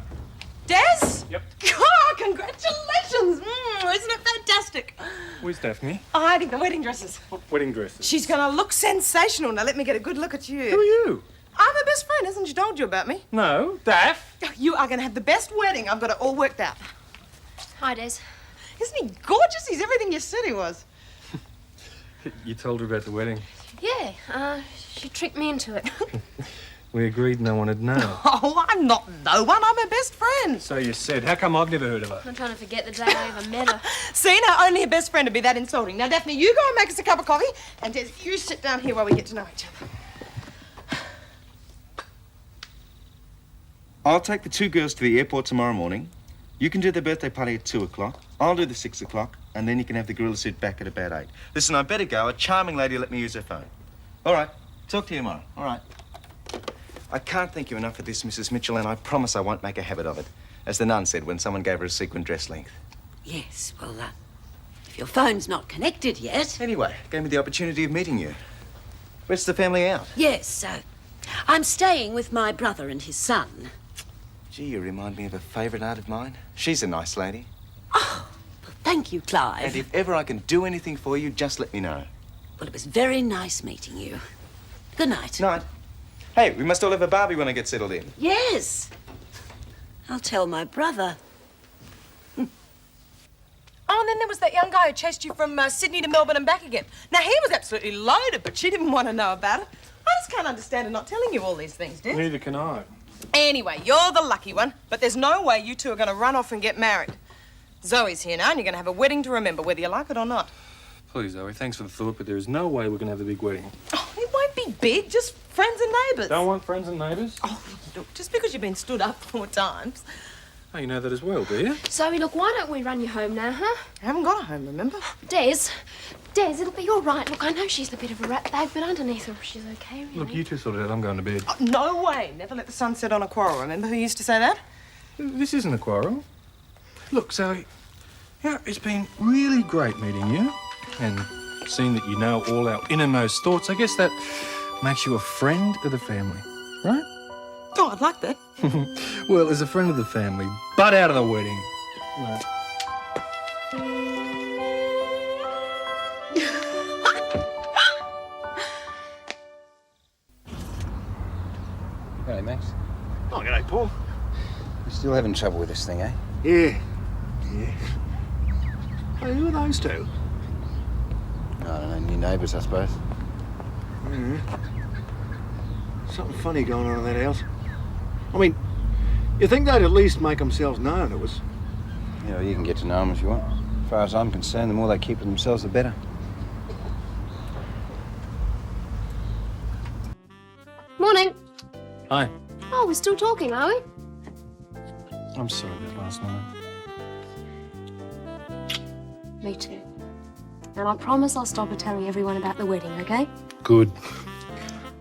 Des? Yep. Oh, congratulations! Isn't it fantastic? Where's Daphne? Oh, hiding the wedding dresses. What wedding dresses? She's gonna look sensational. Now let me get a good look at you. Who are you? I'm her best friend, hasn't she told you about me? No, Daph. You are gonna have the best wedding. I've got it all worked out. Hi, Des. Isn't he gorgeous? He's everything you said he was. You told her about the wedding. Yeah, she tricked me into it. We agreed no one would know. Oh, I'm not no one. I'm her best friend. So you said. How come I've never heard of her? I'm trying to forget the day I ever met her. See, now only a best friend would be that insulting. Now, Daphne, you go and make us a cup of coffee, and Des, you sit down here while we get to know each other. I'll take the two girls to the airport tomorrow morning. You can do the birthday party at 2 o'clock. I'll do the 6 o'clock, and then you can have the gorilla suit back at about 8. Listen, I better go. A charming lady let me use her phone. All right. Talk to you tomorrow. All right. I can't thank you enough for this, Mrs. Mitchell, and I promise I won't make a habit of it. As the nun said when someone gave her a sequin dress length. Yes, well, if your phone's not connected yet... Anyway, gave me the opportunity of meeting you. Where's the family out? Yes, I'm staying with my brother and his son. Gee, you remind me of a favourite aunt of mine. She's a nice lady. Oh, well, thank you, Clive. And if ever I can do anything for you, just let me know. Well, it was very nice meeting you. Good night. Night. Hey, we must all have a Barbie when I get settled in. Yes. I'll tell my brother. Oh, and then there was that young guy who chased you from Sydney to Melbourne and back again. Now, he was absolutely loaded, but she didn't want to know about it. I just can't understand her not telling you all these things, Des. Neither can I. Anyway, you're the lucky one, but there's no way you two are going to run off and get married. Zoe's here now, and you're going to have a wedding to remember, whether you like it or not. Please, Zoe, thanks for the thought, but there is no way we're going to have a big wedding. Oh, it won't be big, just friends and neighbours. Don't want friends and neighbours? Oh, look, just because you've been stood up 4 times. Oh, you know that as well, do you? Zoe, look, why don't we run you home now, huh? I haven't got a home, remember? Des, it'll be all right. Look, I know she's a bit of a rat bag, but underneath her, she's okay, really. Look, you two sort it out. I'm going to bed. Oh, no way. Never let the sun set on a quarrel, remember who used to say that? This isn't a quarrel. Look, Zoe, yeah, it's been really great meeting you and seeing that you know all our innermost thoughts. I guess that makes you a friend of the family, right? Oh, I'd like that. Well, as a friend of the family, butt out of the wedding. Right. G'day, Max. Oh, g'day, Paul. You're still having trouble with this thing, eh? Yeah. Hey, who are those two? I don't know, new neighbours, I suppose. Something funny going on in that house. I mean, you think they'd at least make themselves known? It was... Yeah, well, you can get to know them if you want. As far as I'm concerned, the more they keep to themselves, the better. Morning. Hi. Oh, we're still talking, are we? I'm sorry about last night. Me too. And I promise I'll stop at telling everyone about the wedding, okay? Good.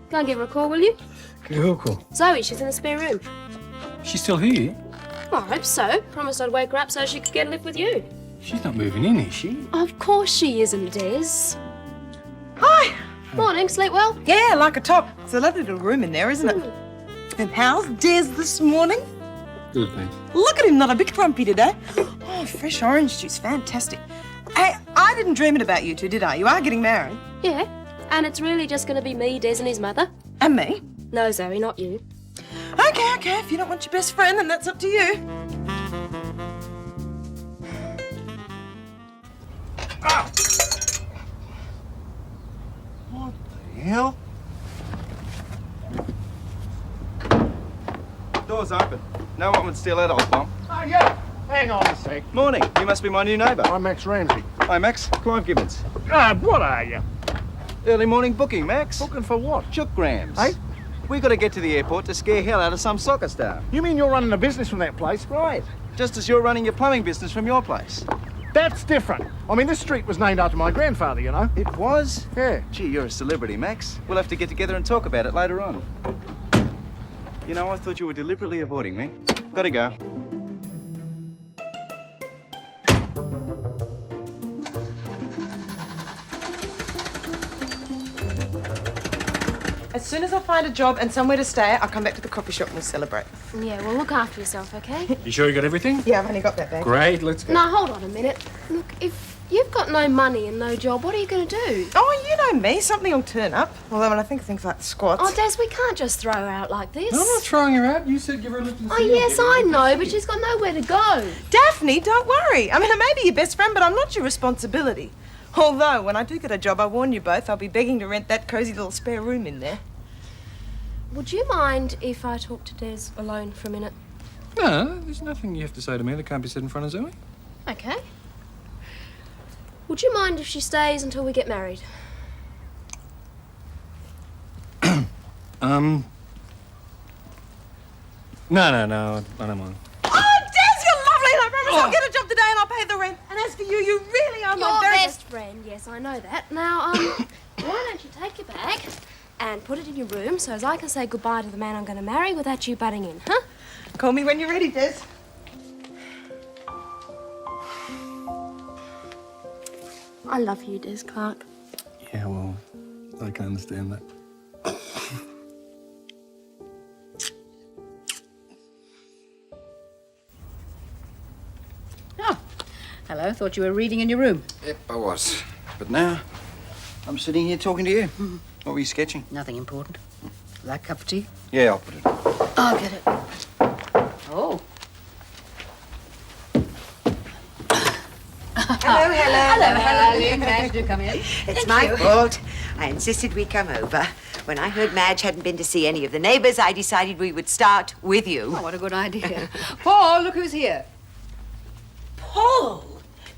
Go and give her a call, will you? Cool. Zoe, she's in the spare room. She's still here? Well, I hope so. Promised I'd wake her up so she could get a lift with you. She's not moving in, is she? Of course she isn't, Des. Hi. Morning, sleep well? Yeah, like a top. It's a lovely little room in there, isn't it? And how's Des this morning? Good, thanks. Look at him, not a bit grumpy today. Oh, fresh orange juice, fantastic. Hey, I didn't dream it about you two, did I? You are getting married. Yeah, and it's really just going to be me, Des and his mother. And me? No, Zoe, not you. Okay. If you don't want your best friend, then that's up to you. Ah! What the hell? Door's open. No one would steal that old bomb. Oh, yeah. Hang on a sec. Morning. You must be my new neighbour. I'm Max Ramsay. Hi, Max. Clive Gibbons. What are you? Early morning booking, Max. Booking for what? Chookgrams. Hey? We got to get to the airport to scare hell out of some soccer star. You mean you're running a business from that place? Right. Just as you're running your plumbing business from your place. That's different. I mean, this street was named after my grandfather, you know. It was? Yeah. Gee, you're a celebrity, Max. We'll have to get together and talk about it later on. You know, I thought you were deliberately avoiding me. Gotta go. As soon as I find a job and somewhere to stay, I'll come back to the coffee shop and we'll celebrate. Yeah, well, look after yourself, okay? You sure you got everything? Yeah, I've only got that bag. Great, let's go. Now, hold on a minute. Look, if you've got no money and no job, what are you going to do? Oh, you know me. Something will turn up. Although when I think of things like squats... Oh, Des, we can't just throw her out like this. No, I'm not throwing her out. You said give her a lift and Oh, yes, I know, but she's got nowhere to go. Daphne, don't worry. I mean, I may be your best friend, but I'm not your responsibility. Although, when I do get a job, I warn you both, I'll be begging to rent that cosy little spare room in there. Would you mind if I talk to Des alone for a minute? No, there's nothing you have to say to me that can't be said in front of Zoe. Okay. Would you mind if she stays until we get married? No, I don't mind. Oh, Des, you're lovely, and I promise I'll get a job today and I'll pay the rent. And as for you, you really are my Your very best friend, yes, I know that. Now, why don't you take your bag and put it in your room so as I can say goodbye to the man I'm going to marry without you butting in, huh? Call me when you're ready, Des. I love you, Des Clarke. Yeah, well, I can understand that. Oh, hello. Thought you were reading in your room. Yep, I was. But now, I'm sitting here talking to you. What were you sketching? Nothing important. Like a cup of tea? Yeah, I'll put it. I'll get it. Oh. Hello, Helen. Hello, Madge, do come in. It's my fault. I insisted we come over. When I heard Madge hadn't been to see any of the neighbours, I decided we would start with you. Oh, what a good idea. Paul, look who's here. Paul!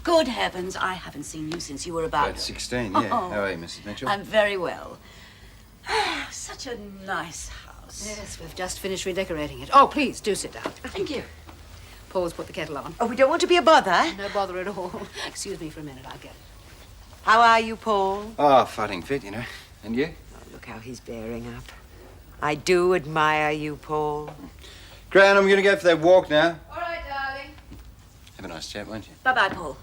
Good heavens, I haven't seen you since you were about... 16, yeah. Oh. How are you, Mrs. Mitchell? I'm very well. Such a nice house. Yes, we've just finished redecorating it. Oh, please, do sit down. Thank you. Paul's put the kettle on. Oh, we don't want to be a bother. No bother at all. Excuse me for a minute, I'll get it. How are you, Paul? Oh, fighting fit, you know. And you? Oh, look how he's bearing up. I do admire you, Paul. Gran, I'm going to go for that walk now. All right, darling. Have a nice chat, won't you? Bye-bye, Paul.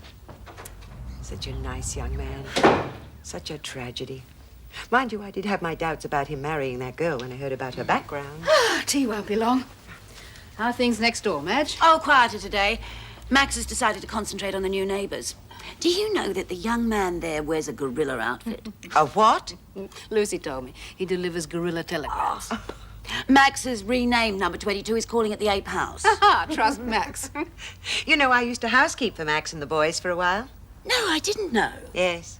Such a nice young man. Such a tragedy. Mind you, I did have my doubts about him marrying that girl when I heard about her background. Tea won't be long. How are things next door, Madge? Oh, quieter today. Max has decided to concentrate on the new neighbours. Do you know that the young man there wears a gorilla outfit? A what? Lucy told me. He delivers gorilla telegrams. Max has renamed number 22. He's calling it the Ape House. Ha! Trust Max. You know, I used to housekeep for Max and the boys for a while. No, I didn't know. Yes.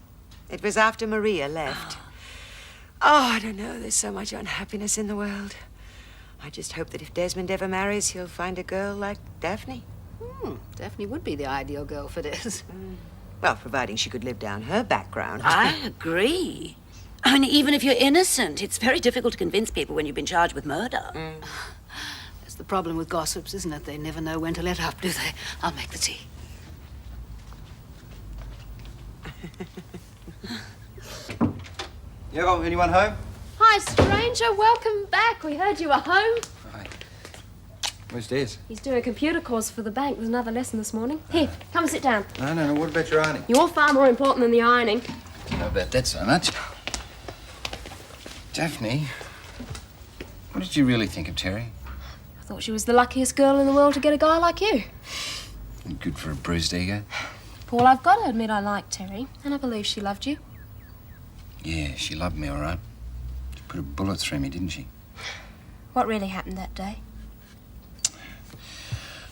It was after Maria left. Oh, I don't know. There's so much unhappiness in the world. I just hope that if Desmond ever marries, he'll find a girl like Daphne. Daphne would be the ideal girl for Des. Well, providing she could live down her background. I agree. I mean, even if you're innocent, it's very difficult to convince people when you've been charged with murder. That's the problem with gossips, isn't it? They never know when to let up, do they? I'll make the tea. Yo, anyone home? Hi, stranger. Welcome back. We heard you were home. Where's Des? He's doing a computer course for the bank. There's another lesson this morning. Here, come and sit down. No. What about your ironing? You're far more important than the ironing. Not about that so much. Daphne, what did you really think of Terry? I thought she was the luckiest girl in the world to get a guy like you. Good for a bruised ego. Paul, I've got to admit I like Terry, and I believe she loved you. Yeah, she loved me, all right. She put a bullet through me, didn't she? What really happened that day?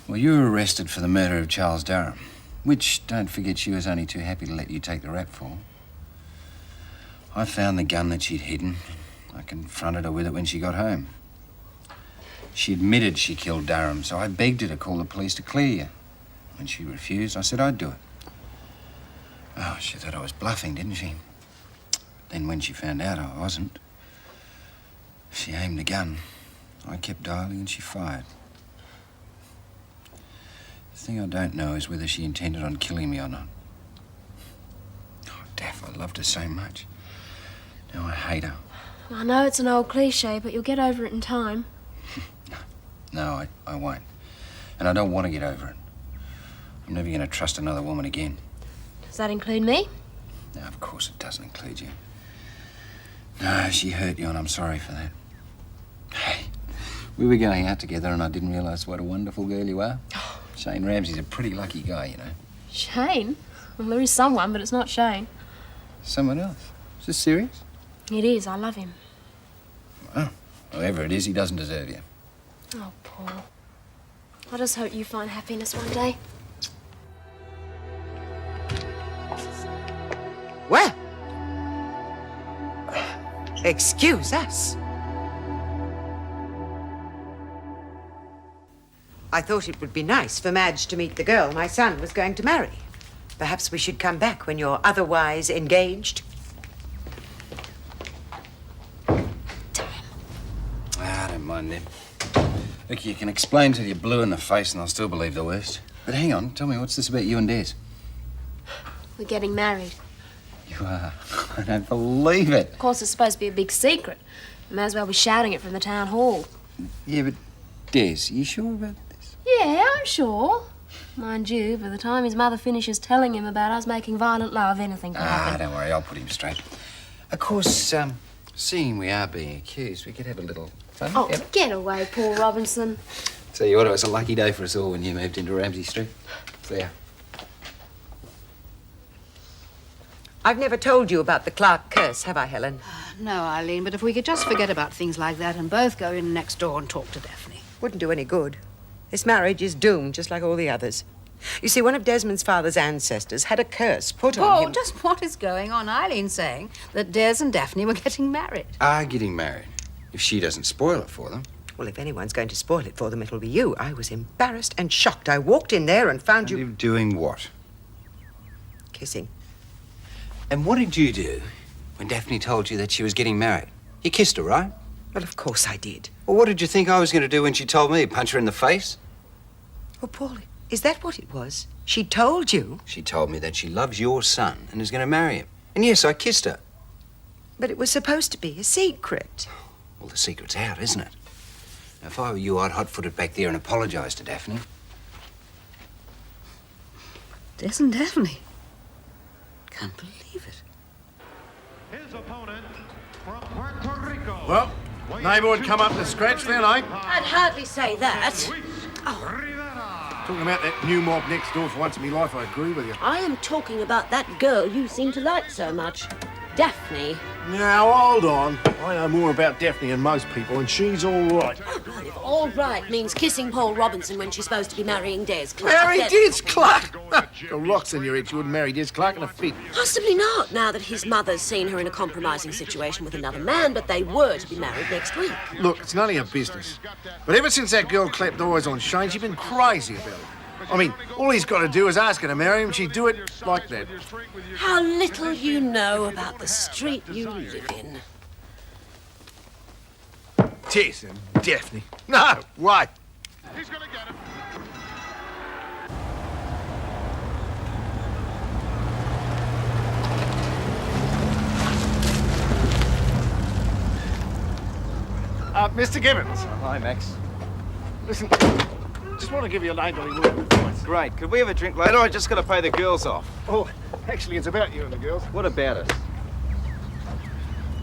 Well, you were arrested for the murder of Charles Darren, which, don't forget, she was only too happy to let you take the rap for. I found the gun that she'd hidden. I confronted her with it when she got home. She admitted she killed Darren, so I begged her to call the police to clear you. When she refused, I said I'd do it. Oh, she thought I was bluffing, didn't she? Then when she found out I wasn't, she aimed the gun. I kept dialing and she fired. The thing I don't know is whether she intended on killing me or not. Oh, Daff, I loved her so much. Now I hate her. I know it's an old cliche, but you'll get over it in time. No, I won't. And I don't want to get over it. I'm never going to trust another woman again. Does that include me? No, of course it doesn't include you. No, she hurt you and I'm sorry for that. Hey, we were going out together and I didn't realise what a wonderful girl you are. Shane Ramsay's a pretty lucky guy, you know. Shane? Well, there is someone, but it's not Shane. Someone else? Is this serious? It is. I love him. Well, whoever it is, he doesn't deserve you. Oh, Paul. I just hope you find happiness one day. Well, excuse us. I thought it would be nice for Madge to meet the girl my son was going to marry. Perhaps we should come back when you're otherwise engaged. I don't mind them. Vikki, you can explain till you're blue in the face and I'll still believe the worst. But hang on, tell me, what's this about you and Des? We're getting married. You are. I don't believe it. Of course, it's supposed to be a big secret. We may as well be shouting it from the town hall. Yeah, but Des, you sure about this? Yeah, I'm sure. Mind you, by the time his mother finishes telling him about us making violent love, anything can happen. Don't worry, I'll put him straight. Of course, seeing we are being accused, we could have a little fun. Oh, Yep. get away, Paul Robinson. Tell you what, it was a lucky day for us all when you moved into Ramsay Street. There. I've never told you about the Clarke curse, have I, Helen? No, Eileen, but if we could just forget about things like that and both go in next door and talk to Daphne. Wouldn't do any good. This marriage is doomed, just like all the others. You see, one of Desmond's father's ancestors had a curse put on him. Oh, just what is going on? Eileen's saying that Des and Daphne were getting married. Are getting married. If she doesn't spoil it for them. Well, if anyone's going to spoil it for them, it'll be you. I was embarrassed and shocked. I walked in there and found you... Doing what? Kissing. And what did you do when Daphne told you that she was getting married? You kissed her, right? Well, of course I did. Well, what did you think I was going to do when she told me? Punch her in the face? Oh, Paul, is that what it was? She told you? She told me that she loves your son and is going to marry him. And yes, I kissed her. But it was supposed to be a secret. Well, the secret's out, isn't it? Now, if I were you, I'd hot-foot it back there and apologise to Daphne. Des and Daphne. Can't believe it. His opponent from Puerto Rico. Well, neighbour would come up to scratch then, eh? I'd hardly say that. Talking about that new mob next door for once in my life, I agree with you. I am talking about that girl you seem to like so much. Daphne. Now, hold on. I know more about Daphne than most people, and she's all right. If all right means kissing Paul Robinson when she's supposed to be marrying Des Clarke. Marry then- Des Clarke? The rocks in your head. She wouldn't marry Des Clarke in a fit. Possibly not, now that his mother's seen her in a compromising situation with another man, but they were to be married next week. Look, it's none of your business. But ever since that girl clapped eyes on Shane, she's been crazy about it. I mean, all he's got to do is ask her to marry him. She'd do it like that. How little you know about the street you live in. Tess and Daphne. No, wait. Mr. Gibbons. Hi, Max. Listen, just want to give you a neighbourly word of advice. Great. Could we have a drink later? I just got to pay the girls off. Oh, actually, it's about you and the girls. What about us?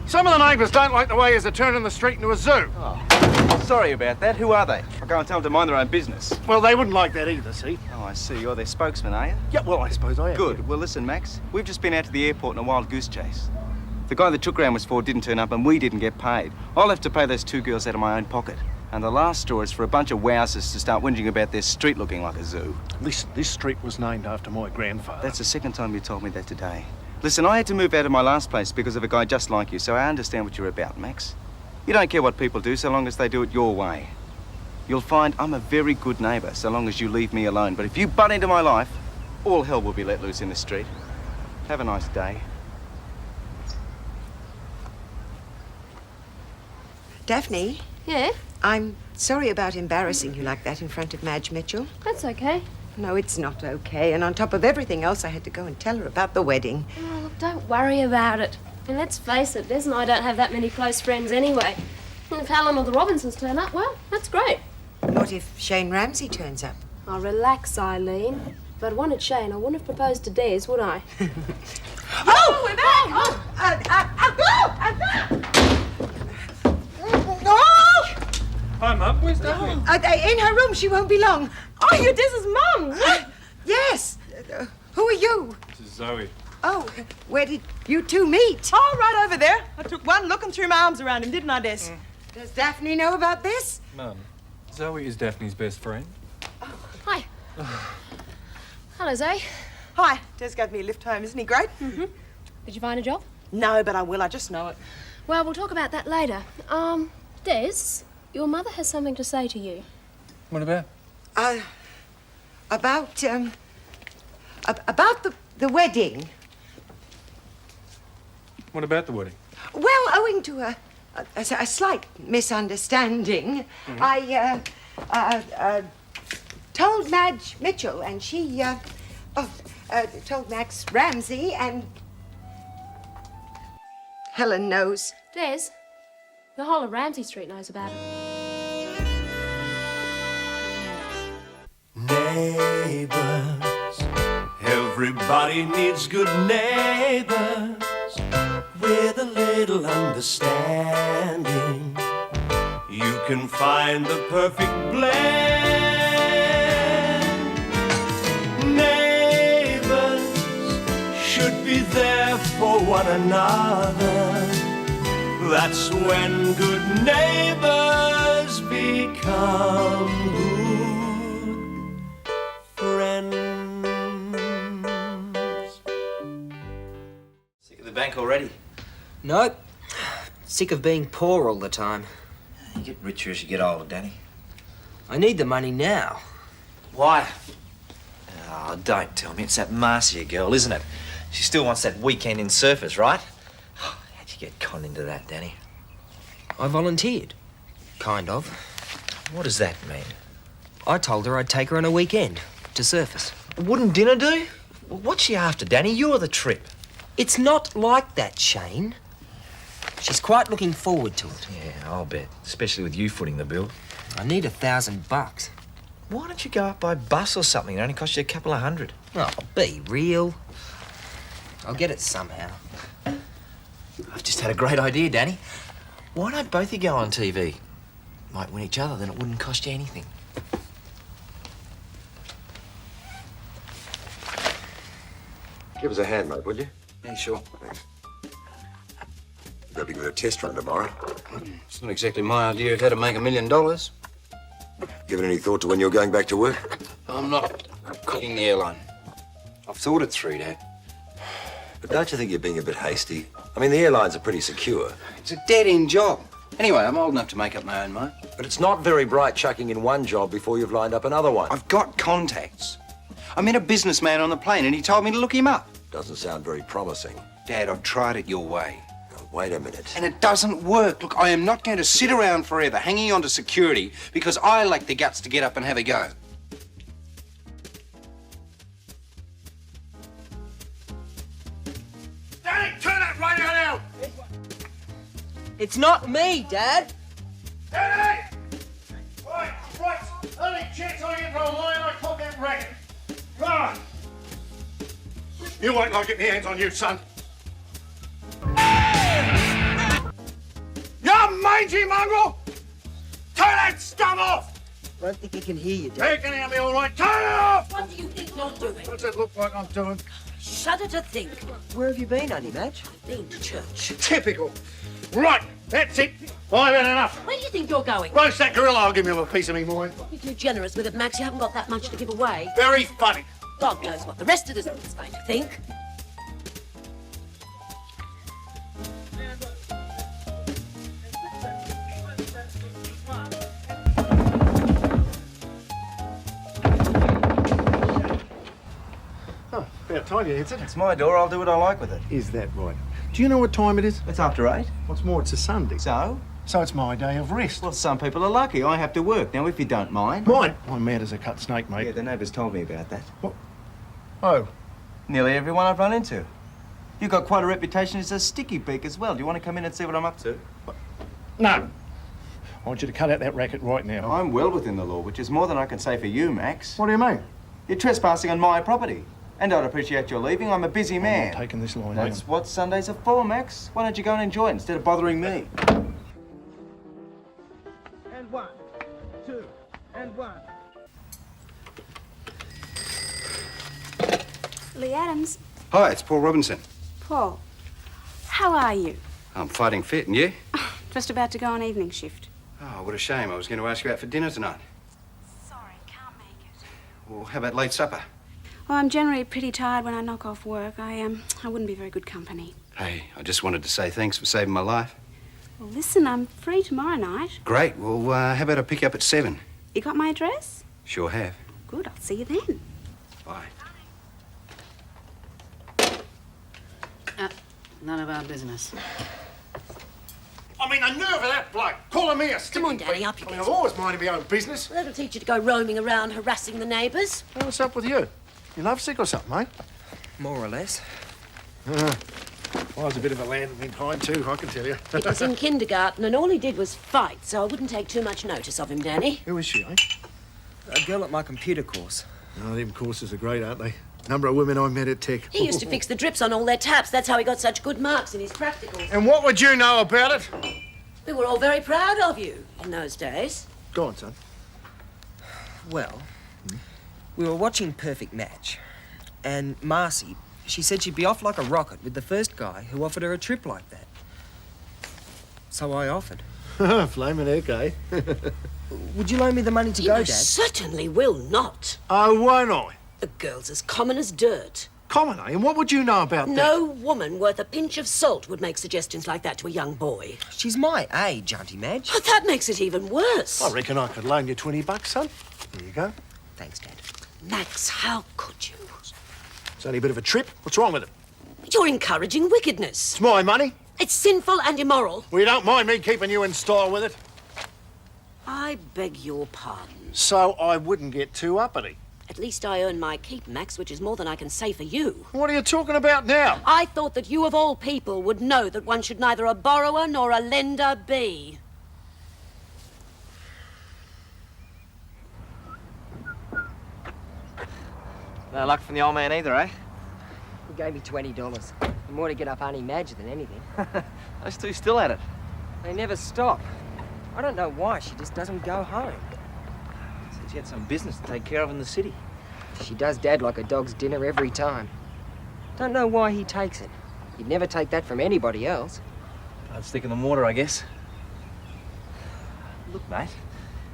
Some of the neighbours don't like the way you're turning the street into a zoo. Oh, sorry about that. Who are they? I'll go and tell them to mind their own business. Well, they wouldn't like that either, see? Oh, I see. You're their spokesman, are you? Yeah, well, I suppose I am. Good. Well, listen, Max. We've just been out to the airport in a wild goose chase. The guy that took round was for didn't turn up and we didn't get paid. I'll have to pay those two girls out of my own pocket. And the last straw is for a bunch of wowsers to start whinging about their street looking like a zoo. Listen, this street was named after my grandfather. That's the second time you told me that today. Listen, I had to move out of my last place because of a guy just like you, so I understand what you're about, Max. You don't care what people do so long as they do it your way. You'll find I'm a very good neighbour so long as you leave me alone. But if you butt into my life, all hell will be let loose in the street. Have a nice day. Daphne? Yeah? I'm sorry about embarrassing you like that in front of Madge Mitchell. That's okay. No, it's not okay. And on top of everything else, I had to go and tell her about the wedding. Oh, look, don't worry about it. And let's face it, Des and I don't have that many close friends anyway. And if Helen or the Robinsons turn up, well, that's great. What if Shane Ramsay turns up? Oh, relax, Eileen. If I'd wanted Shane, I wouldn't have proposed to Des, would I? Oh, we're back! Hi, Mum. Where's Daphne? In her room. She won't be long. Oh, you're Des's mum. Yes. Who are you? This is Zoe. Oh, where did you two meet? Oh, right over there. I took one look and threw my arms around him, didn't I, Des? Does Daphne know about this? Mum, Zoe is Daphne's best friend. Hi. Hello, Zoe. Hi. Des gave me a lift home. Isn't he great? Mm-hmm. Did you find a job? No, but I will. I just know it. Well, we'll talk about that later. Des, your mother has something to say to you. What about? About the wedding. What about the wedding? Well, owing to a slight misunderstanding, I told Madge Mitchell, and she told Max Ramsay, and Helen knows. Des, the whole of Ramsay Street knows about it. Neighbours, everybody needs good neighbours with a little understanding. You can find the perfect blend. Neighbours should be there for one another. That's when good neighbours become good friends. Sick of the bank already? Nope. Sick of being poor all the time. You get richer as you get older, Danny. I need the money now. Why? Oh, don't tell me. It's that Marcia girl, isn't it? She still wants that weekend in Surfers, right? How'd you get conned into that, Danny? I volunteered. Kind of. What does that mean? I told her I'd take her on a weekend to Surfers. Wouldn't dinner do? What's she after, Danny? You're the trip. It's not like that, Shane. She's quite looking forward to it. Yeah, I'll bet. Especially with you footing the bill. I need $1,000. Why don't you go up by bus or something? It only costs you a couple of hundred. Oh, be real. I'll get it somehow. I've just had a great idea, Danny. Why don't both of you go on TV? Might win each other, then it wouldn't cost you anything. Give us a hand, mate, would you? Yeah, sure. Thanks. Better give it a test run tomorrow. It's not exactly my idea of how to make $1 million. Given any thought to when you're going back to work? I'm not quitting the airline. I've thought it through, Dad. But don't you think you're being a bit hasty? I mean, the airlines are pretty secure. It's a dead-end job. Anyway, I'm old enough to make up my own mind. But it's not very bright chucking in one job before you've lined up another one. I've got contacts. I met a businessman on the plane and he told me to look him up. Doesn't sound very promising. Dad, I've tried it your way. Now, wait a minute. And it doesn't work. Look, I am not going to sit around forever hanging on to security because I lack the guts to get up and have a go. Danny, turn that radio down! It's not me, Dad. Danny! Right. Only chance I get from a line, I call that racket. Come on! You won't like getting your hands on you, son. You mangy mongrel! Turn that scum off! I don't think he can hear you, Dad. They can hear me all right. Turn it off! What do you think you're doing? What's it look like I'm doing? Shudder to think. Where have you been, Honey Madge? Been to church. Typical. Right, that's it. I've had enough. Where do you think you're going? Roast that gorilla, I'll give you a piece of me mind. You're too generous with it, Max. You haven't got that much to give away. Very funny. God knows what the rest of this is going to think. Oh, about time you answered. It's my door. I'll do what I like with it. Is that right? Do you know what time it is? It's after 8. What's more, it's a Sunday. So? So it's my day of rest. Well, some people are lucky. I have to work. Now, if you don't mind... Mine? I'm mad as a cut snake, mate. Yeah, the neighbours told me about that. What? Oh. Nearly everyone I've run into. You've got quite a reputation as a sticky beak as well. Do you want to come in and see what I'm up to? No. I want you to cut out that racket right now. I'm well within the law, which is more than I can say for you, Max. What do you mean? You're trespassing on my property. And I'd appreciate your leaving. I'm a busy man. I'm not taking this line That's down. what Sundays are for, Max. Why don't you go and enjoy it instead of bothering me? And 1, 2, and 1. Lee Adams. Hi, it's Paul Robinson. Paul, how are you? I'm fighting fit, and you? Just about to go on evening shift. Oh, what a shame. I was going to ask you out for dinner tonight. Sorry, can't make it. Well, how about late supper? Well, I'm generally pretty tired when I knock off work. I wouldn't be very good company. Hey, I just wanted to say thanks for saving my life. Well, listen, I'm free tomorrow night. Great. Well, how about I pick you up at 7? You got my address? Sure have. Good, I'll see you then. Bye. None of our business. I mean, the nerve of that bloke calling me a sticky Come on, Daddy, beak. up you I mean, get. I've always minded my own business. Well, that'll teach you to go roaming around harassing the neighbours. Well, what's up with you? You lovesick or something, mate? More or less. I was a bit of a lad in kind too, I can tell you. He was in kindergarten and all he did was fight, so I wouldn't take too much notice of him, Danny. Who is she, eh? A girl at my computer course. Oh, them courses are great, aren't they? Number of women I met at Tech. He used to fix the drips on all their taps. That's how he got such good marks in his practicals. And what would you know about it? We were all very proud of you in those days. Go on, son. Well, we were watching Perfect Match, and Marcia, she said she'd be off like a rocket with the first guy who offered her a trip like that. So I offered. Flaming heck, eh? Would you loan me the money to You go, most Dad? certainly will not. Oh, won't I? The girl's as common as dirt. Common, eh? And what would you know about that? No woman worth a pinch of salt would make suggestions like that to a young boy. She's my age, Auntie Madge. Oh, that makes it even worse. I reckon I could loan you $20, son. There you go. Thanks, Dad. Max, how could you? It's only a bit of a trip. What's wrong with it? You're encouraging wickedness. It's my money. It's sinful and immoral. Well, you don't mind me keeping you in style with it? I beg your pardon. So I wouldn't get too uppity. At least I earn my keep, Max, which is more than I can say for you. What are you talking about now? I thought that you, of all people, would know that one should neither a borrower nor a lender be. No luck from the old man either, eh? He gave me $20. More to get up Auntie Madge than anything. Those two still at it. They never stop. I don't know why. She just doesn't go home. Said she had some business to take care of in the city. She does Dad like a dog's dinner every time. Don't know why he takes it. He'd never take that from anybody else. I'd stick in the water, I guess. Look, mate,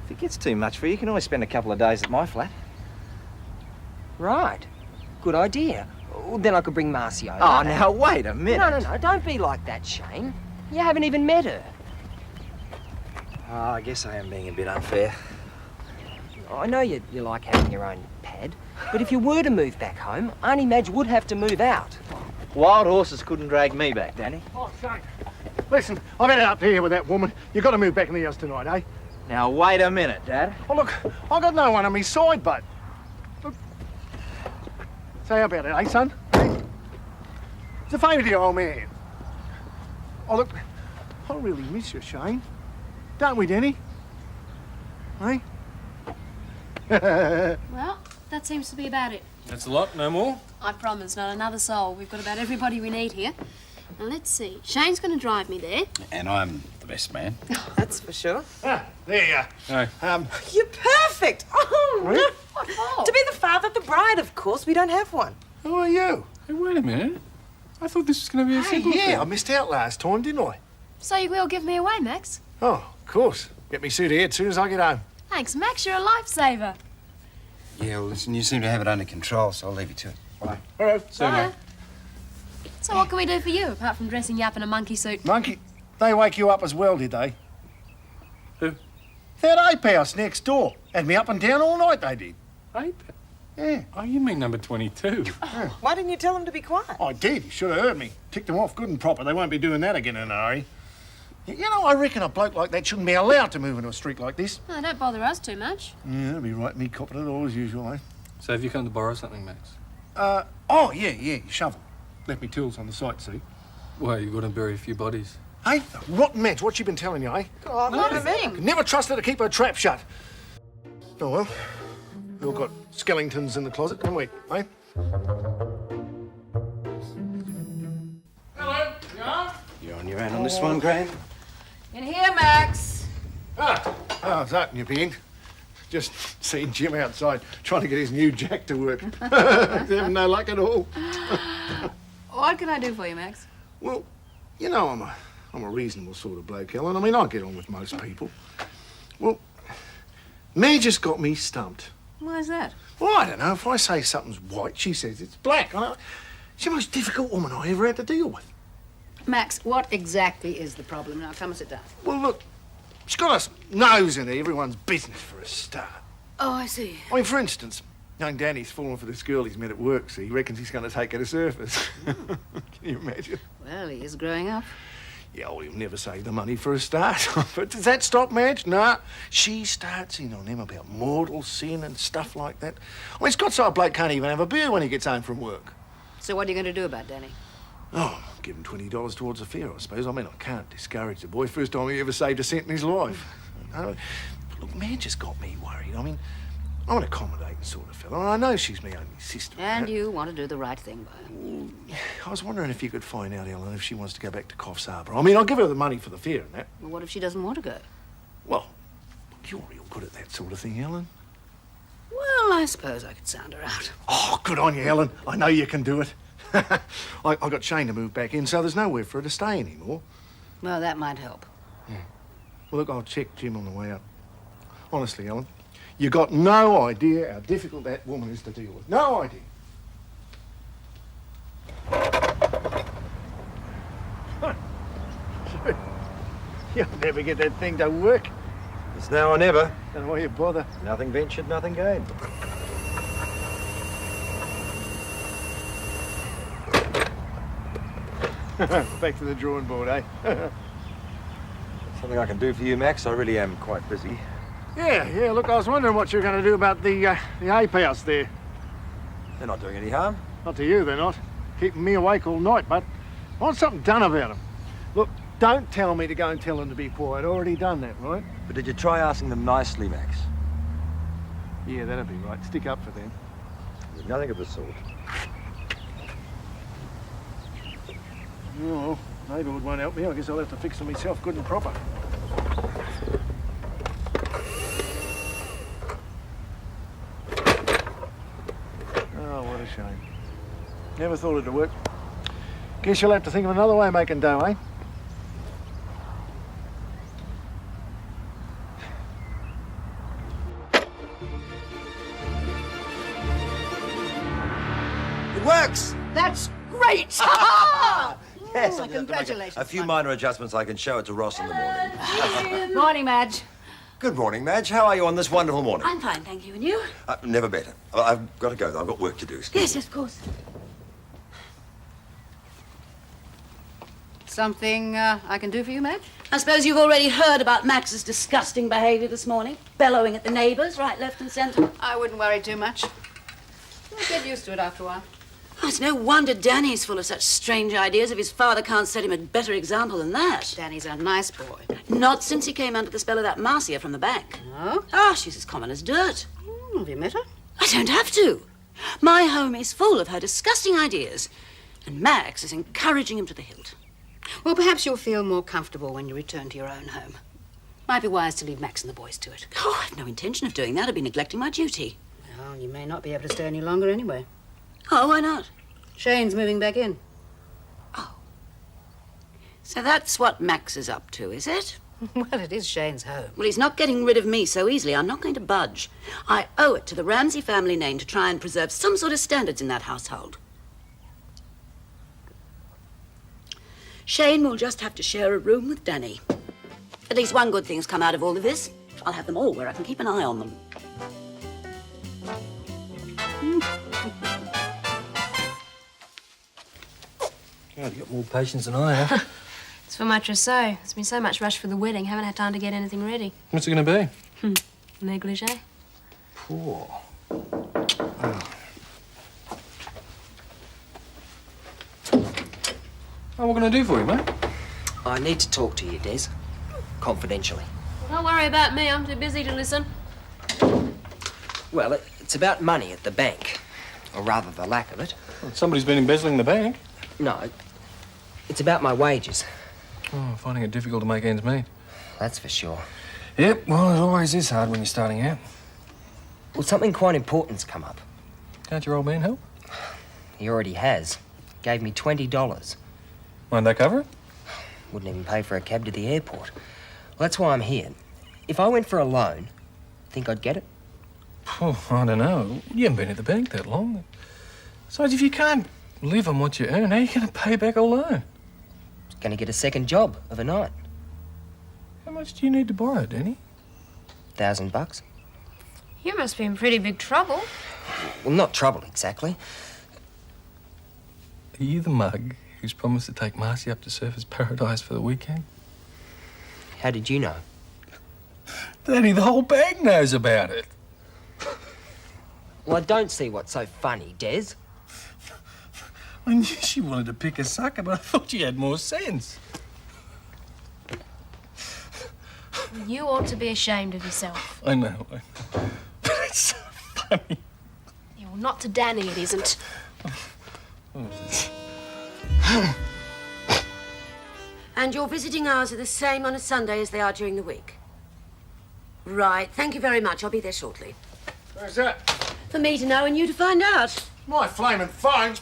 if it gets too much for you, you can always spend a couple of days at my flat. Right. Good idea. Then I could bring Marcia over. Oh, now, wait a minute. No, don't be like that, Shane. You haven't even met her. Oh, I guess I am being a bit unfair. I know you like having your own pad, but if you were to move back home, Auntie Madge would have to move out. Wild horses couldn't drag me back, Danny. Oh, Shane. Listen, I've had it up here with that woman. You've got to move back in the house tonight, eh? Now, wait a minute, Dad. Oh, look, I've got no one on my side, but... Look. So how about it, eh, son? Eh? It's a favour to your old man. Oh, look, I really miss you, Shane. Don't we, Danny? Eh? Well, that seems to be about it. That's a lot, no more? I promise, not another soul. We've got about everybody we need here. Now, let's see. Shane's going to drive me there. And I'm the best man. That's for sure. Ah, there you are. Hey. You're perfect. Oh, Really? no. What for? To be the father of the bride, of course. We don't have one. Who are you? Hey, wait a minute. I thought this was going to be a Hey, simple thing. yeah, I missed out last time, didn't I? So you will give me away, Max? Oh, of course. Get me suit here as soon as I get home. Thanks, Max. You're a lifesaver. Yeah, well, listen, you seem to have it under control, so I'll leave you to it. Bye. All right. So, mate. So what can we do for you, apart from dressing you up in a monkey suit? Monkey, they wake you up as well, did they? Who? That ape house next door. Had me up and down all night, they did. Ape? Yeah. Oh, you mean number 22? Why didn't you tell them to be quiet? I did. You should have heard me. Ticked them off good and proper. They won't be doing that again in a hurry. You know, I reckon a bloke like that shouldn't be allowed to move into a street like this. Oh, don't bother us too much. Yeah, it'll be right, me copping it all as usual, eh? So have you come to borrow something, Max? Oh, yeah, your shovel. Left me tools on the site, see? Well, you've got to bury a few bodies. Hey, rotten Madge, what she been telling you, eh? God, what a thing. Never trust her to keep her trap shut. Oh, well. We've got skeletons in the closet, haven't we, eh? Hello, yeah? You're on your own on this one, Graham? In here, Max. How's that, you being? Just seeing Jim outside trying to get his new jack to work. Having no luck at all. What can I do for you, Max? Well, you know, I'm a reasonable sort of bloke, Helen. I mean, I get on with most people. Well, Madge just got me stumped. Why is that? Well, I don't know. If I say something's white, she says it's black. She's the most difficult woman I ever had to deal with. Max, what exactly is the problem? Now, come and sit down. Well, look, she's got a nose in everyone's business for a start. Oh, I see. I mean, for instance, young Danny's fallen for this girl he's met at work, so he reckons he's going to take her to surfers. Can you imagine? Well, he is growing up. Yeah, well, he'll never save the money for a start. But does that stop Madge? Nah. She starts in on him about mortal sin and stuff like that. I mean, it's got so a bloke can't even have a beer when he gets home from work. So what are you going to do about Danny? Oh, give him $20 towards the fare, I suppose. I mean, I can't discourage the boy. First time he ever saved a cent in his life. But look, Madge has got me worried. I mean, I'm an accommodating sort of fellow, and I know she's my only sister. And you want to do the right thing by her. I was wondering if you could find out, Ellen, if she wants to go back to Coffs Harbour. I mean, I'll give her the money for the fare and that. Well, what if she doesn't want to go? Well, you're real good at that sort of thing, Ellen. Well, I suppose I could sound her out. Oh, good on you, Helen. I know you can do it. I got Shane to move back in, so there's nowhere for her to stay anymore. Well, that might help. Yeah. Well, look, I'll check Jim on the way up. Honestly, Helen, you got no idea how difficult that woman is to deal with. No idea. You'll never get that thing to work. It's now or never. Don't know why you bother. Nothing ventured, nothing gained. Back to the drawing board, eh? Something I can do for you, Max. I really am quite busy. Yeah, look, I was wondering what you were going to do about the ape house there. They're not doing any harm. Not to you, they're not. Keeping me awake all night, but I want something done about them. Look, don't tell me to go and tell them to be quiet. Already done that, right? But did you try asking them nicely, Max? Yeah, that'd be right. Stick up for them. Nothing of the sort. Oh, Neighbours won't help me. I guess I'll have to fix them myself good and proper. Oh, what a shame. Never thought it'd work. Guess you'll have to think of another way of making dough, eh? Yes, Oh, I just have to make congratulations, a few minor adjustments. I can show it to Ross in the morning. Morning, Madge. Good morning, Madge. How are you on this wonderful morning? I'm fine, thank you. And you? Never better. I've got to go, though. I've got work to do. Yes, of course. Something I can do for you, Madge? I suppose you've already heard about Max's disgusting behaviour this morning, bellowing at the neighbours, right, left and centre. I wouldn't worry too much. You'll get used to it after a while. Oh, it's no wonder Danny's full of such strange ideas if his father can't set him a better example than that. Danny's a nice boy. Not since he came under the spell of that Marcia from the bank. No? Ah, she's as common as dirt. Have you met her? I don't have to. My home is full of her disgusting ideas, and Max is encouraging him to the hilt. Well, perhaps you'll feel more comfortable when you return to your own home. Might be wise to leave Max and the boys to it. Oh, I've no intention of doing that. I'd be neglecting my duty. Well, you may not be able to stay any longer anyway. Oh, why not? Shane's moving back in. So that's what Max is up to, is it? Well, it is Shane's home. Well, he's not getting rid of me so easily. I'm not going to budge. I owe it to the Ramsay family name to try and preserve some sort of standards in that household. Shane will just have to share a room with Danny. At least one good thing's come out of all of this. I'll have them all where I can keep an eye on them. God, you've got more patience than I have. It's for my trousseau. There's been so much rush for the wedding. Haven't had time to get anything ready. What's it going to be? Negligee. Poor. Oh, what can I do for you, mate? I need to talk to you, Des. Confidentially. Don't worry about me. I'm too busy to listen. Well, it's about money at the bank. Or rather, the lack of it. Well, somebody's been embezzling the bank. No. It's about my wages. Oh, finding it difficult to make ends meet. That's for sure. Yep, well, it always is hard when you're starting out. Well, something quite important's come up. Can't your old man help? He already has. Gave me $20. Won't that cover it? Wouldn't even pay for a cab to the airport. Well, that's why I'm here. If I went for a loan, think I'd get it? Oh, I don't know. You haven't been at the bank that long. Besides, if you can't live on what you earn, how are you going to pay back a loan? Going to get a second job overnight. How much do you need to borrow, Danny? $1,000. You must be in pretty big trouble. Well, not trouble exactly. Are you the mug who's promised to take Marcia up to Surfers Paradise for the weekend? How did you know? Danny, the whole bag knows about it. Well, I don't see what's so funny, Des. I knew she wanted to pick a sucker, but I thought she had more sense. You ought to be ashamed of yourself. I know. But it's so funny. Yeah, well, not to Danny, it isn't. And your visiting hours are the same on a Sunday as they are during the week? Right. Thank you very much. I'll be there shortly. Where's that? For me to know and you to find out. My flaming phone.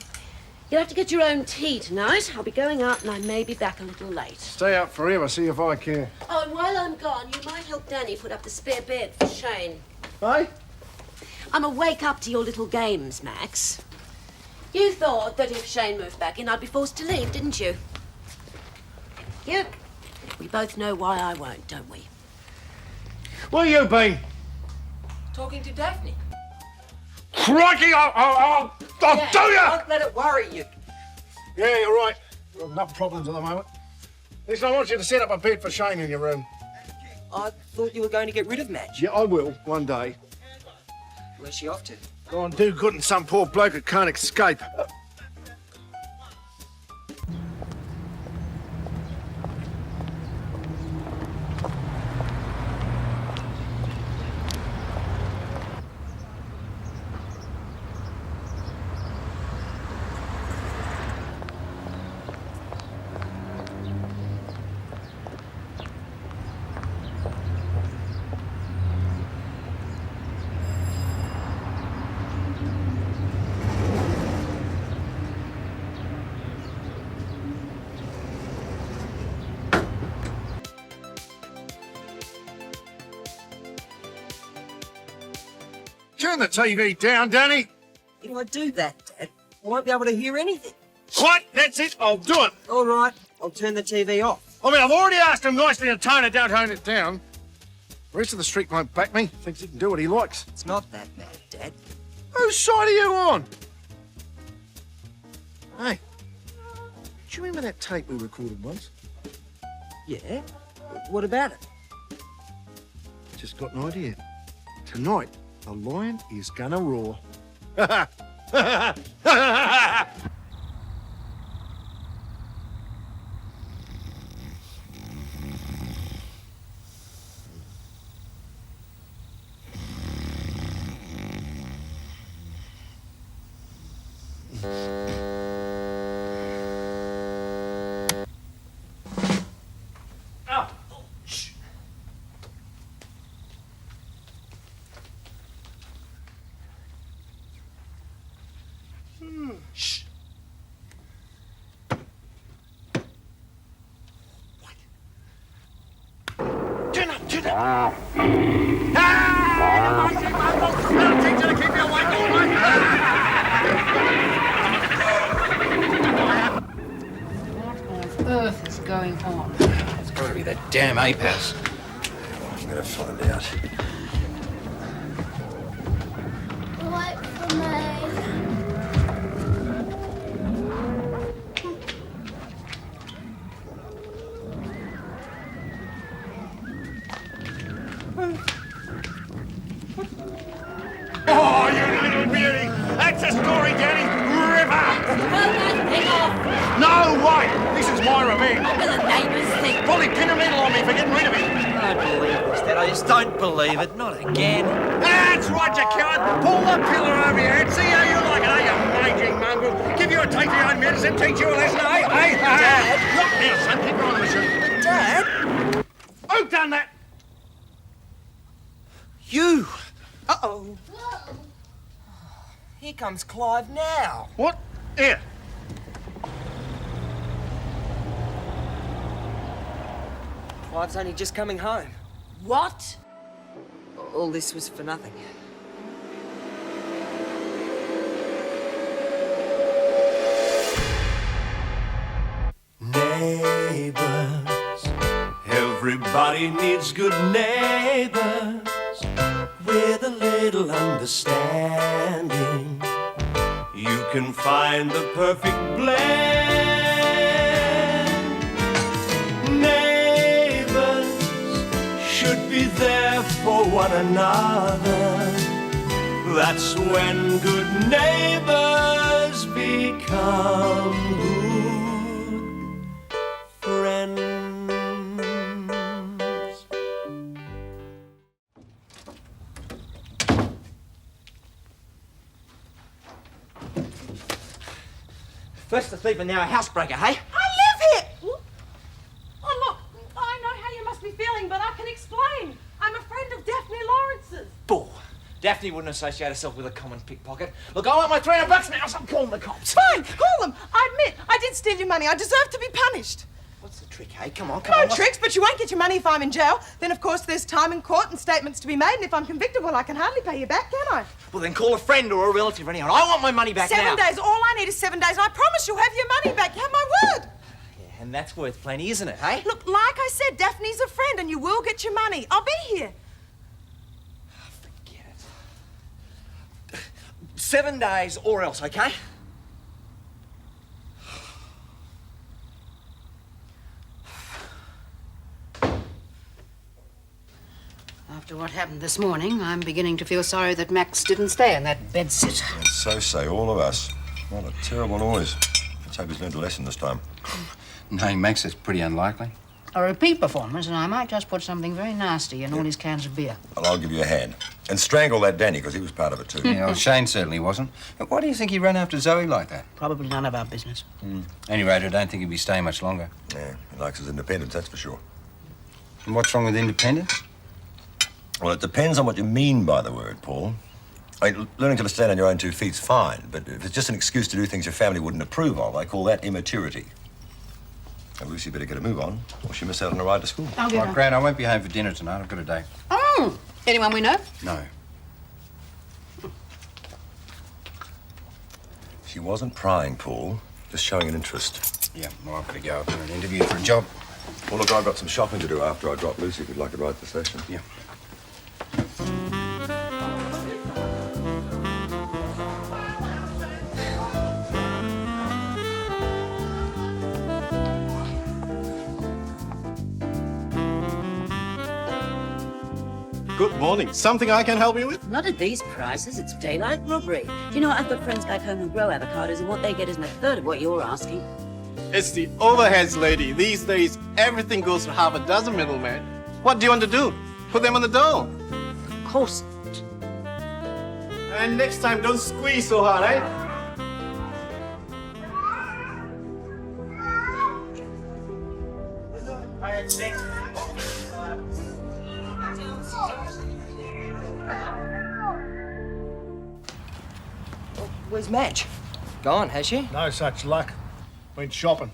You'll have to get your own tea tonight. I'll be going out and I may be back a little late. Stay out forever, see if I care. Oh, and while I'm gone, you might help Danny put up the spare bed for Shane. Hey? I'm a wake up to your little games, Max. You thought that if Shane moved back in, I'd be forced to leave, didn't you? Yep. We both know why I won't, don't we? Where you been? Talking to Daphne. Crikey, I'll do you! Don't let it worry you. Yeah, you're right. I've got enough problems at the moment. Listen, I want you to set up a bed for Shane in your room. I thought you were going to get rid of Madge. Yeah, I will, one day. Where's she off to? Go and do good and some poor bloke that can't escape. Turn the TV down, Danny. If I do that, Dad, I won't be able to hear anything. Right, that's it. I'll do it. All right, I'll turn the TV off. I mean, I've already asked him nicely to tone it down, tone it down. The rest of the street won't back me. Thinks he can do what he likes. It's not that bad, Dad. Whose side are you on? Hey, do you remember that tape we recorded once? Yeah? What about it? Just got an idea. Tonight, the lion is gonna roar. Shh. Turn up, turn up. Ah! I'll teach you to keep you awake all night. What on earth is going on? It's got to be that damn ape house. I'm gonna find out. Wait for me. Oh, you little beauty! That's a story, Danny! River! Well, then, pick off. No way! This is my revenge! What will the neighbours think? Probably pin a medal on me for getting rid of him. I don't believe this, Dad. I just don't believe it. Not again. That's right, you coward! Pull the pillar over your head, see how you like it, eh, you raging mongrel? Give you a taste of your own medicine, teach you a lesson, eh? Hey, Dad! Look now, son, keep on the machine. But, Dad! Who done that? You! Uh-oh. Here comes Clive now. What? Here. Clive's only just coming home. What? All this was for nothing. Neighbours, everybody needs good neighbours with a little understanding. You can find the perfect blend. Neighbours should be there for one another. That's when good neighbours become good friends. First a thief and now a housebreaker, hey? I live here! Oh, look, I know how you must be feeling, but I can explain. I'm a friend of Daphne Lawrence's. Bull. Daphne wouldn't associate herself with a common pickpocket. Look, I want my $300 now, so I'm calling the cops. Fine, call them. I admit, I did steal your money. I deserve to be punished. What's the trick, hey? Come on, come on. No tricks, but you won't get your money if I'm in jail. Then, of course, there's time in court and statements to be made, and if I'm convicted, well, I can hardly pay you back, can I? Well, then call a friend or a relative or anyone. I want my money back now. 7 days. All I need is 7 days, and I promise you'll have your money back. You have my word. Yeah, and that's worth plenty, isn't it, hey? Look, like I said, Daphne's a friend, and you will get your money. I'll be here. 7 days or else, okay? After what happened this morning, I'm beginning to feel sorry that Max didn't stay in that bedsit. And so say all of us. What a terrible noise. Let's hope he's learned a lesson this time. No, Max, it's pretty unlikely. A repeat performance, and I might just put something very nasty in all his cans of beer. Well, I'll give you a hand. And strangle that Danny, because he was part of it too. Yeah, well, Shane certainly wasn't. But why do you think he ran after Zoe like that? Probably none of our business. Any rate, I don't think he'd be staying much longer. Yeah, he likes his independence, that's for sure. And what's wrong with independence? Well, it depends on what you mean by the word, Paul. I mean, learning to stand on your own 2 feet's fine, but if it's just an excuse to do things your family wouldn't approve of, I call that immaturity. And Lucy better get a move on, or she'll miss out on a ride to school. I'll get her. Gran, I won't be home for dinner tonight. I've got a date. Oh, anyone we know? No. She wasn't prying, Paul. Just showing an interest. Yeah, well, I've got to go up for an interview for a job. Well, look, I've got some shopping to do after I drop Lucy, if you'd like to ride to the station. Yeah. Good morning. Something I can help you with? Not at these prices. It's daylight robbery. Do you know, I've got friends back home who grow avocados, and what they get isn't a third of what you're asking. It's the overheads, lady. These days, everything goes to half a dozen middlemen. What do you want to do? Put them on the dough? Of course. And next time, don't squeeze so hard, eh? Where's Madge? Gone, has she? No such luck. Went shopping.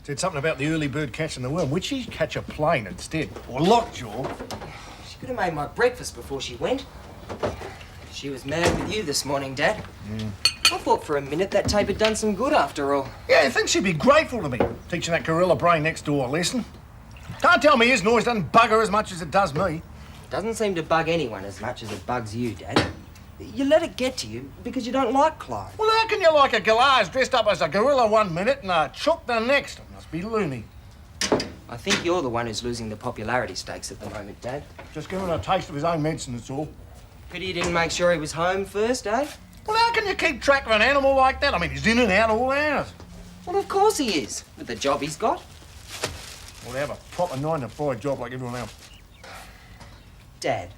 Said something about the early bird catching the worm. Would she catch a plane instead? Or lockjaw? She could have made my breakfast before she went. She was mad with you this morning, Dad. I thought for a minute that tape had done some good after all. Yeah, I think she'd be grateful to me, teaching that gorilla brain next door a lesson. Can't tell me his noise doesn't bug her as much as it does me. Doesn't seem to bug anyone as much as it bugs you, Dad. You let it get to you because you don't like Clive. Well, how can you like a galahs dressed up as a gorilla one minute and a chook the next? It must be loony. I think you're the one who's losing the popularity stakes at the moment, Dad. Just giving a taste of his own medicine, that's all. Pity you didn't make sure he was home first, eh? Well, how can you keep track of an animal like that? I mean, he's in and out all hours. Well, of course he is, with the job he's got. Well, they have a proper 9-to-5 job like everyone else. Dad,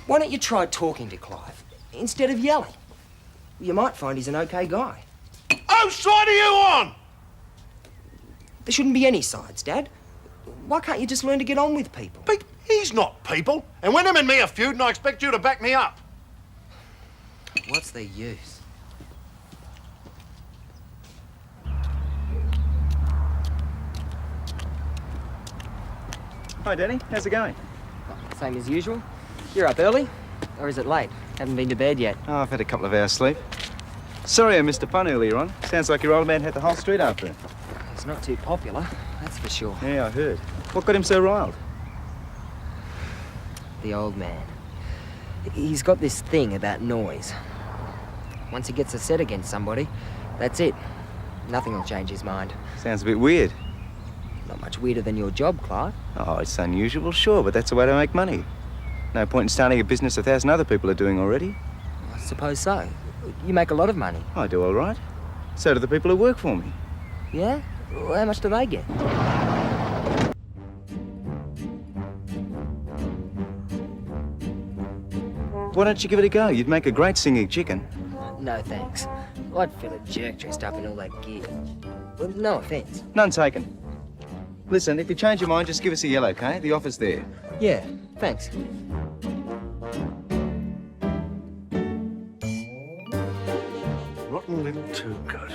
why don't you try talking to Clive instead of yelling? You might find he's an okay guy. Whose side are you on? There shouldn't be any sides, Dad. Why can't you just learn to get on with people? But he's not people. And when him and me are feuding, I expect you to back me up. What's the use? Hi, Daddy. How's it going? Same as usual. You're up early? Or is it late? Haven't been to bed yet. Oh, I've had a couple of hours sleep. Sorry I missed a pun earlier on. Sounds like your old man had the whole street after him. He's not too popular, that's for sure. Yeah, I heard. What got him so riled? The old man. He's got this thing about noise. Once he gets a set against somebody, that's it. Nothing will change his mind. Sounds a bit weird. Not much weirder than your job, Clarke. Oh, it's unusual, sure, but that's the way to make money. No point in starting a business 1,000 other people are doing already. I suppose so. You make a lot of money. I do all right. So do the people who work for me. Yeah? Well, how much do they get? Why don't you give it a go? You'd make a great singing chicken. No, thanks. I'd feel a jerk dressed up in all that gear. Well, no offence. None taken. Listen, if you change your mind, just give us a yell, okay? The offer's there. Yeah, thanks. Rotten little too-goat.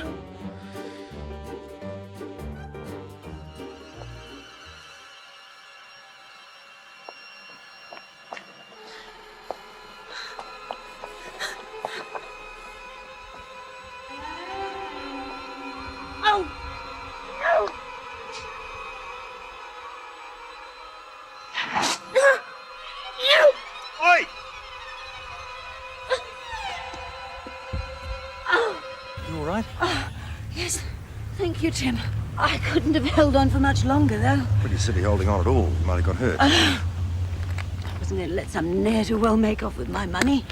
Thank you, Tim. I couldn't have held on for much longer, though. Pretty silly holding on at all. You might have got hurt. I wasn't going to let some ne'er-do-well make off with my money.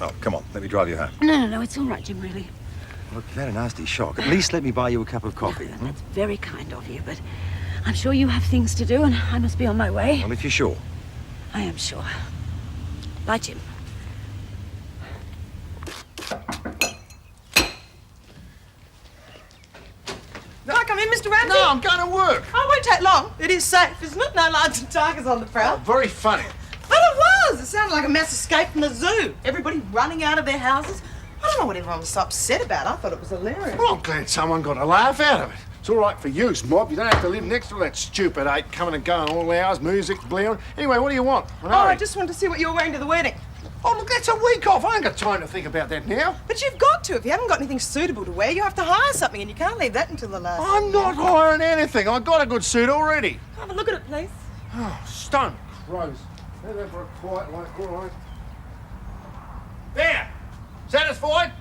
Oh, come on. Let me drive you home. No, it's all right, Jim, really. Look, you've had a nasty shock. At least let me buy you a cup of coffee. That's very kind of you, but I'm sure you have things to do, and I must be on my way. Well, if you're sure. I am sure. Bye, Jim. Can I come in, Mr. Ramsay? No, I'm going to work. I won't take long. It is safe, isn't it? No lions and tigers on the prowl. Very funny. Well, it was. It sounded like a mass escape from the zoo. Everybody running out of their houses. I don't know what everyone was so upset about. I thought it was hilarious. Well, I'm glad someone got a laugh out of it. It's all right for you, Mob. You don't have to live next to that stupid ape coming and going all hours, music, blaring. Anyway, what do you want? I just wanted to see what you were wearing to the wedding. Oh, look, that's a week off. I ain't got time to think about that now. But you've got to. If you haven't got anything suitable to wear, you have to hire something, and you can't leave that until the last. I'm not hiring anything. I got a good suit already. Have a look at it, please. Oh, stun crows. Have that for a quiet like, all right. There! Satisfied?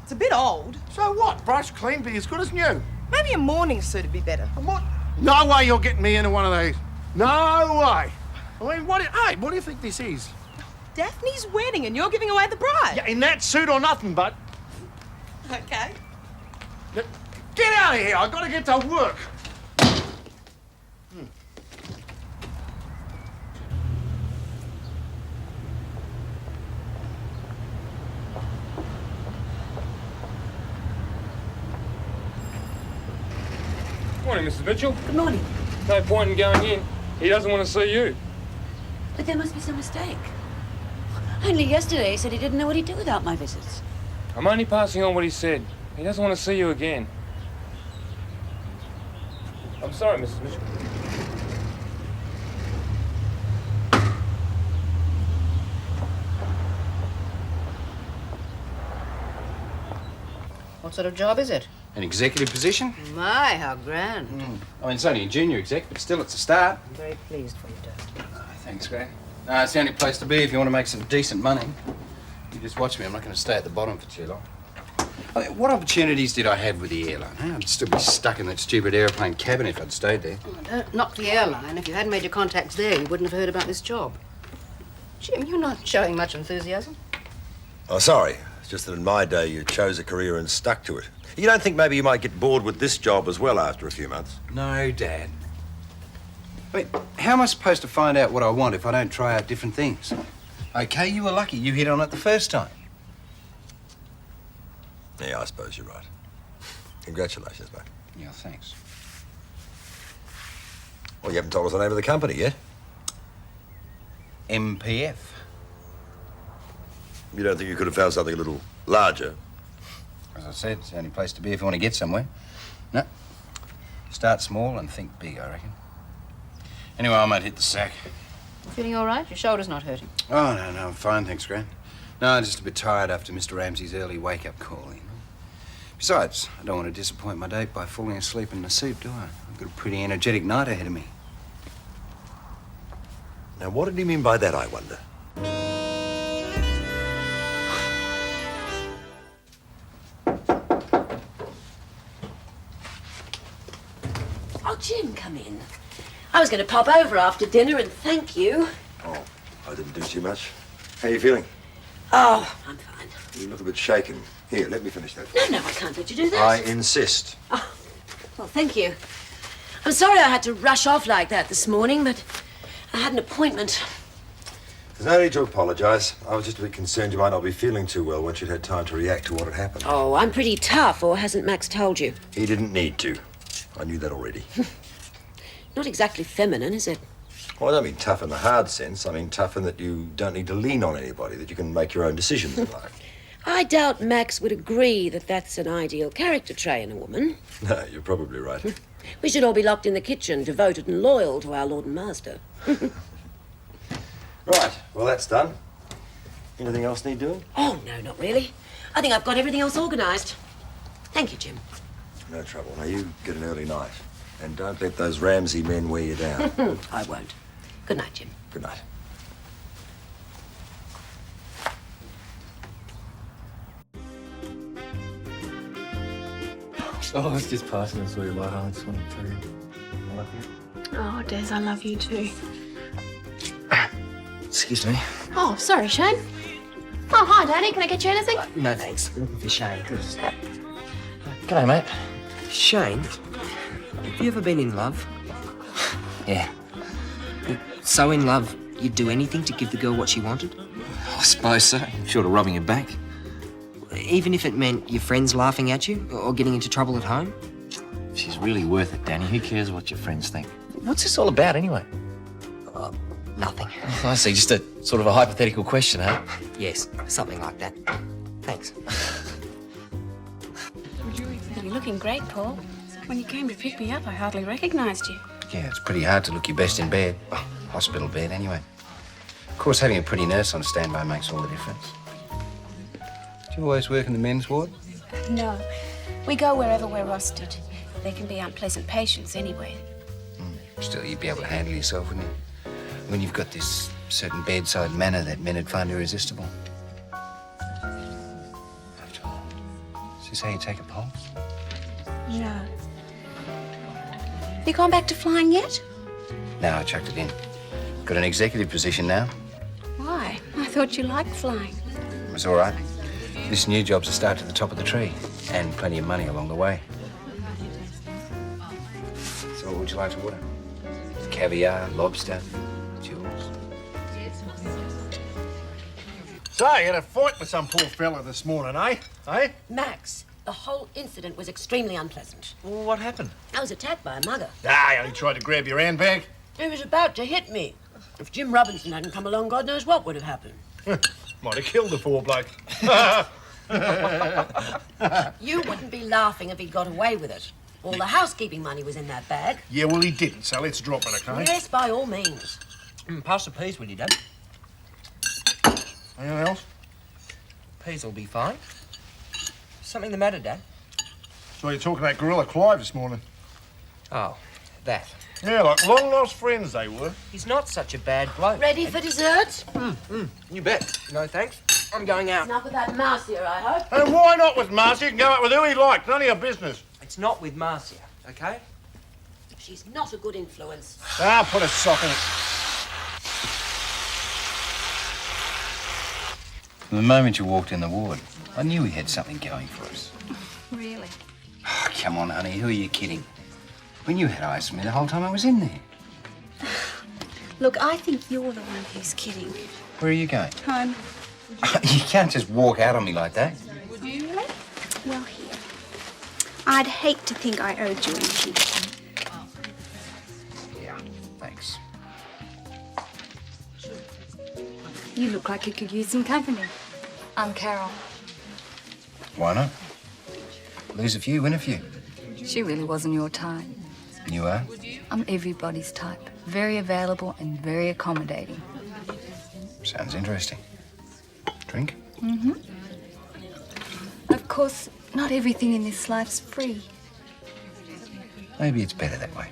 It's a bit old. So what? Brush clean, be as good as new. Maybe a morning suit would be better. What? No way you're getting me into one of these. No way. I mean, what do you think this is? Daphne's wedding, and you're giving away the bride. Yeah, in that suit or nothing, bud. Okay. Get out of here. I've got to get to work. Morning, Mrs. Mitchell. Good morning. No point in going in. He doesn't want to see you. But there must be some mistake. Only yesterday he said he didn't know what he'd do without my visits. I'm only passing on what he said. He doesn't want to see you again. I'm sorry, Mrs. Mitchell. What sort of job is it? An executive position? My, how grand. I mean, it's only a junior exec, but still, it's a start. I'm very pleased for you, Darren. Thanks, Gran. It's the only place to be if you want to make some decent money. You just watch me. I'm not going to stay at the bottom for too long. I mean, what opportunities did I have with the airline? I'd still be stuck in that stupid aeroplane cabin if I'd stayed there. Oh, don't knock the airline. If you hadn't made your contacts there, you wouldn't have heard about this job. Jim, you're not showing much enthusiasm. Oh, sorry. It's just that in my day you chose a career and stuck to it. You don't think maybe you might get bored with this job as well after a few months? No, Dad. Wait, how am I supposed to find out what I want if I don't try out different things? Okay, you were lucky. You hit on it the first time. Yeah, I suppose you're right. Congratulations, mate. Yeah, thanks. Well, you haven't told us the name of the company yet. MPF. You don't think you could have found something a little larger? As I said, it's the only place to be if you want to get somewhere. No. Start small and think big, I reckon. Anyway, I might hit the sack. Feeling all right? Your shoulder's not hurting. Oh, no, I'm fine, thanks, Gran. No, I'm just a bit tired after Mr. Ramsay's early wake-up call, you know. Besides, I don't want to disappoint my date by falling asleep in the suit, do I? I've got a pretty energetic night ahead of me. Now, what did he mean by that, I wonder? Oh, Jim, come in. I was going to pop over after dinner and thank you. Oh, I didn't do too much. How are you feeling? Oh, I'm fine. You look a bit shaken. Here, let me finish that. No, I can't let you do that. I insist. Oh, well, thank you. I'm sorry I had to rush off like that this morning, but I had an appointment. There's no need to apologise. I was just a bit concerned you might not be feeling too well once you'd had time to react to what had happened. Oh, I'm pretty tough, or hasn't Max told you? He didn't need to. I knew that already. Not exactly feminine, is it? Well, I don't mean tough in the hard sense. I mean tough in that you don't need to lean on anybody, that you can make your own decisions in life. I doubt Max would agree that that's an ideal character trait in a woman. No, you're probably right. We should all be locked in the kitchen, devoted and loyal to our Lord and Master. Right, well, that's done. Anything else need doing? Oh, no, not really. I think I've got everything else organised. Thank you, Jim. No trouble. Now, you get an early night. And don't let those Ramsay men wear you down. I won't. Good night, Jim. Good night. Oh, I was just passing and saw you later. I just wanted to tell you I love you. Oh, Des, I love you too. Excuse me. Oh, sorry, Shane. Oh, hi, Daddy. Can I get you anything? No, thanks. Looking for Shane. G'day, mate. Shane, have you ever been in love? Yeah. So in love, you'd do anything to give the girl what she wanted? I suppose so. Short of robbing a bank. Even if it meant your friends laughing at you or getting into trouble at home? She's really worth it, Danny. Who cares what your friends think? What's this all about, anyway? Nothing. I see. Just a sort of a hypothetical question, huh? Yes, something like that. Thanks. You're looking great, Paul. When you came to pick me up, I hardly recognised you. Yeah, it's pretty hard to look your best in bed. Oh, hospital bed, anyway. Of course, having a pretty nurse on standby makes all the difference. Do you always work in the men's ward? No. We go wherever we're rostered. They can be unpleasant patients anyway. Still, you'd be able to handle yourself, wouldn't you? When you've got this certain bedside manner that men would find irresistible. After all, is this how you take a pulse? No. You gone back to flying yet? No, I chucked it in. Got an executive position now. Why? I thought you liked flying. It was all right. This new job's a start to the top of the tree, and plenty of money along the way. So what would you like to order? Caviar, lobster, jewels. So, you had a fight with some poor fella this morning, eh? Eh? Max, the whole incident was extremely unpleasant. Well, what happened? I was attacked by a mugger. Ah, he only tried to grab your handbag. He was about to hit me. If Jim Robinson hadn't come along, God knows what would have happened. Might have killed the poor bloke. You wouldn't be laughing if he got away with it. All the housekeeping money was in that bag. Yeah, well, he didn't, so let's drop it, okay? Yes, by all means. Pass the peas, will you, Dad? Anything else? Peas will be fine. Something the matter, Dad? So you're talking about Gorilla Clive this morning? Oh, that. Yeah, like long-lost friends they were. He's not such a bad bloke. Ready for dessert? You bet. No, thanks. I'm going out. Enough with that Marcia, I hope. And why not with Marcia? He can go out with who he likes. None of your business. It's not with Marcia, okay? She's not a good influence. Ah, put a sock in it. From the moment you walked in the ward, I knew he had something going for us. Really? Oh, come on, honey, who are you kidding? When you had eyes for me the whole time I was in there. Look, I think you're the one who's kidding. Where are you going? Home. You can't just walk out on me like that. Would you really? Well, here. I'd hate to think I owed you anything. Yeah, thanks. You look like you could use some company. I'm Carol. Why not? Lose a few, win a few. She really wasn't your type. You are? I'm everybody's type. Very available and very accommodating. Sounds interesting. Drink? Mm-hmm. Of course, not everything in this life's free. Maybe it's better that way.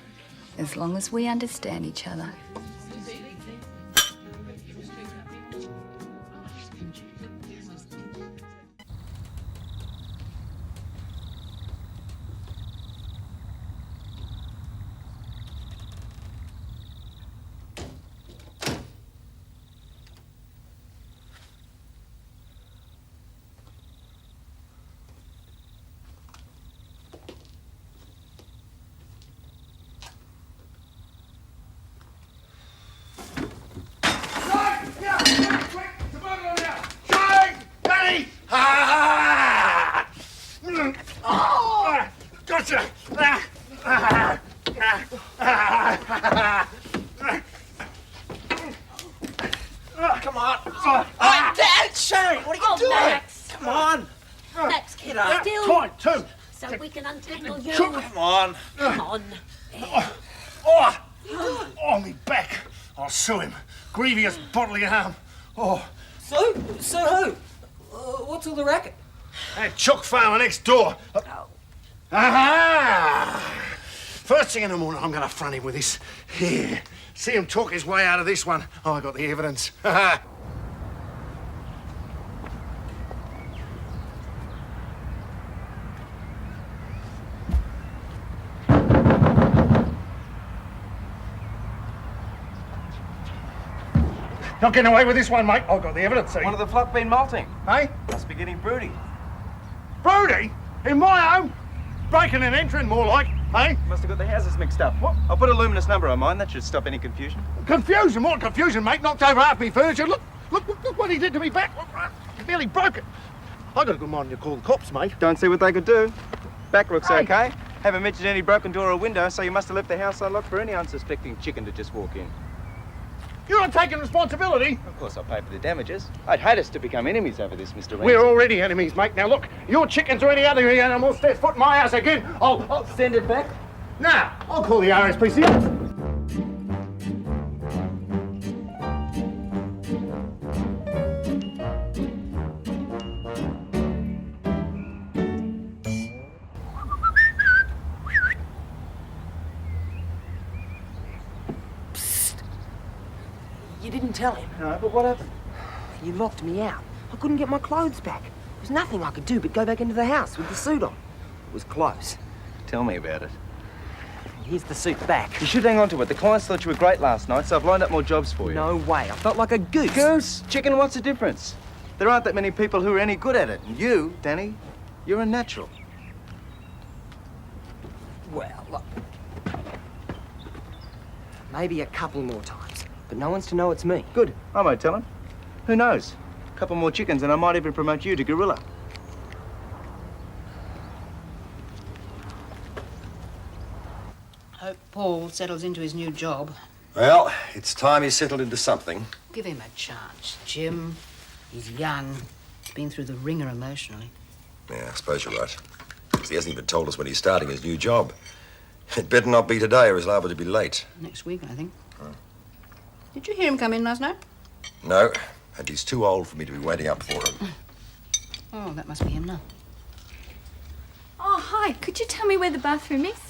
As long as we understand each other. Gotcha! Come on. Oh, Dad, Shane, what are you doing? Max. Come on. Max, get up. Still. Fine, two. So we can untangle you. Come on. Come on. Oh, me back. I'll sue him. Grievous bodily harm. Oh. So who? What's all the racket? That chook farmer next door. Aha! First thing in the morning, I'm going to front him with this. Here. See him talk his way out of this one. Oh, I got the evidence. Not getting away with this one, mate. I've got the evidence. See? One of the flock been molting. Hey? Must be getting broody. Broody? In my home? Breaking and entering, more like. Hey? Must have got the houses mixed up. What? I'll put a luminous number on mine. That should stop any confusion. Confusion? What confusion, mate? Knocked over half me furniture. Look what he did to me back. Nearly broke it. I got a good mind to call the cops, mate. Don't see what they could do. Back looks Hey. okay. Haven't mentioned any broken door or window, so you must have left the house unlocked for any unsuspecting chicken to just walk in. You're not taking responsibility. Of course, I'll pay for the damages. I'd hate us to become enemies over this, Mr. Ramsay. We're already enemies, mate. Now look, your chickens or any other animal steps foot in my house again, I'll send it back. Nah, I'll call the RSPCA. You didn't tell him. No, but what happened? You locked me out. I couldn't get my clothes back. There was nothing I could do but go back into the house with the suit on. It was close. Tell me about it. Here's the suit back. You should hang on to it. The clients thought you were great last night, so I've lined up more jobs for you. No way. I felt like a goose. Goose? Chicken, what's the difference? There aren't that many people who are any good at it. And you, Danny, you're a natural. Well, look. Maybe a couple more times. But no one's to know it's me. Good. I won't tell him. Who knows? A couple more chickens and I might even promote you to gorilla. Hope Paul settles into his new job. Well, it's time he settled into something. Give him a chance, Jim. He's young. He's been through the ringer emotionally. Yeah, I suppose you're right. He hasn't even told us when he's starting his new job. It better not be today or he's liable to be late. Next week, I think. Did you hear him come in last night? No, and he's too old for me to be waiting up for him. Oh, that must be him now. Oh, hi. Could you tell me where the bathroom is?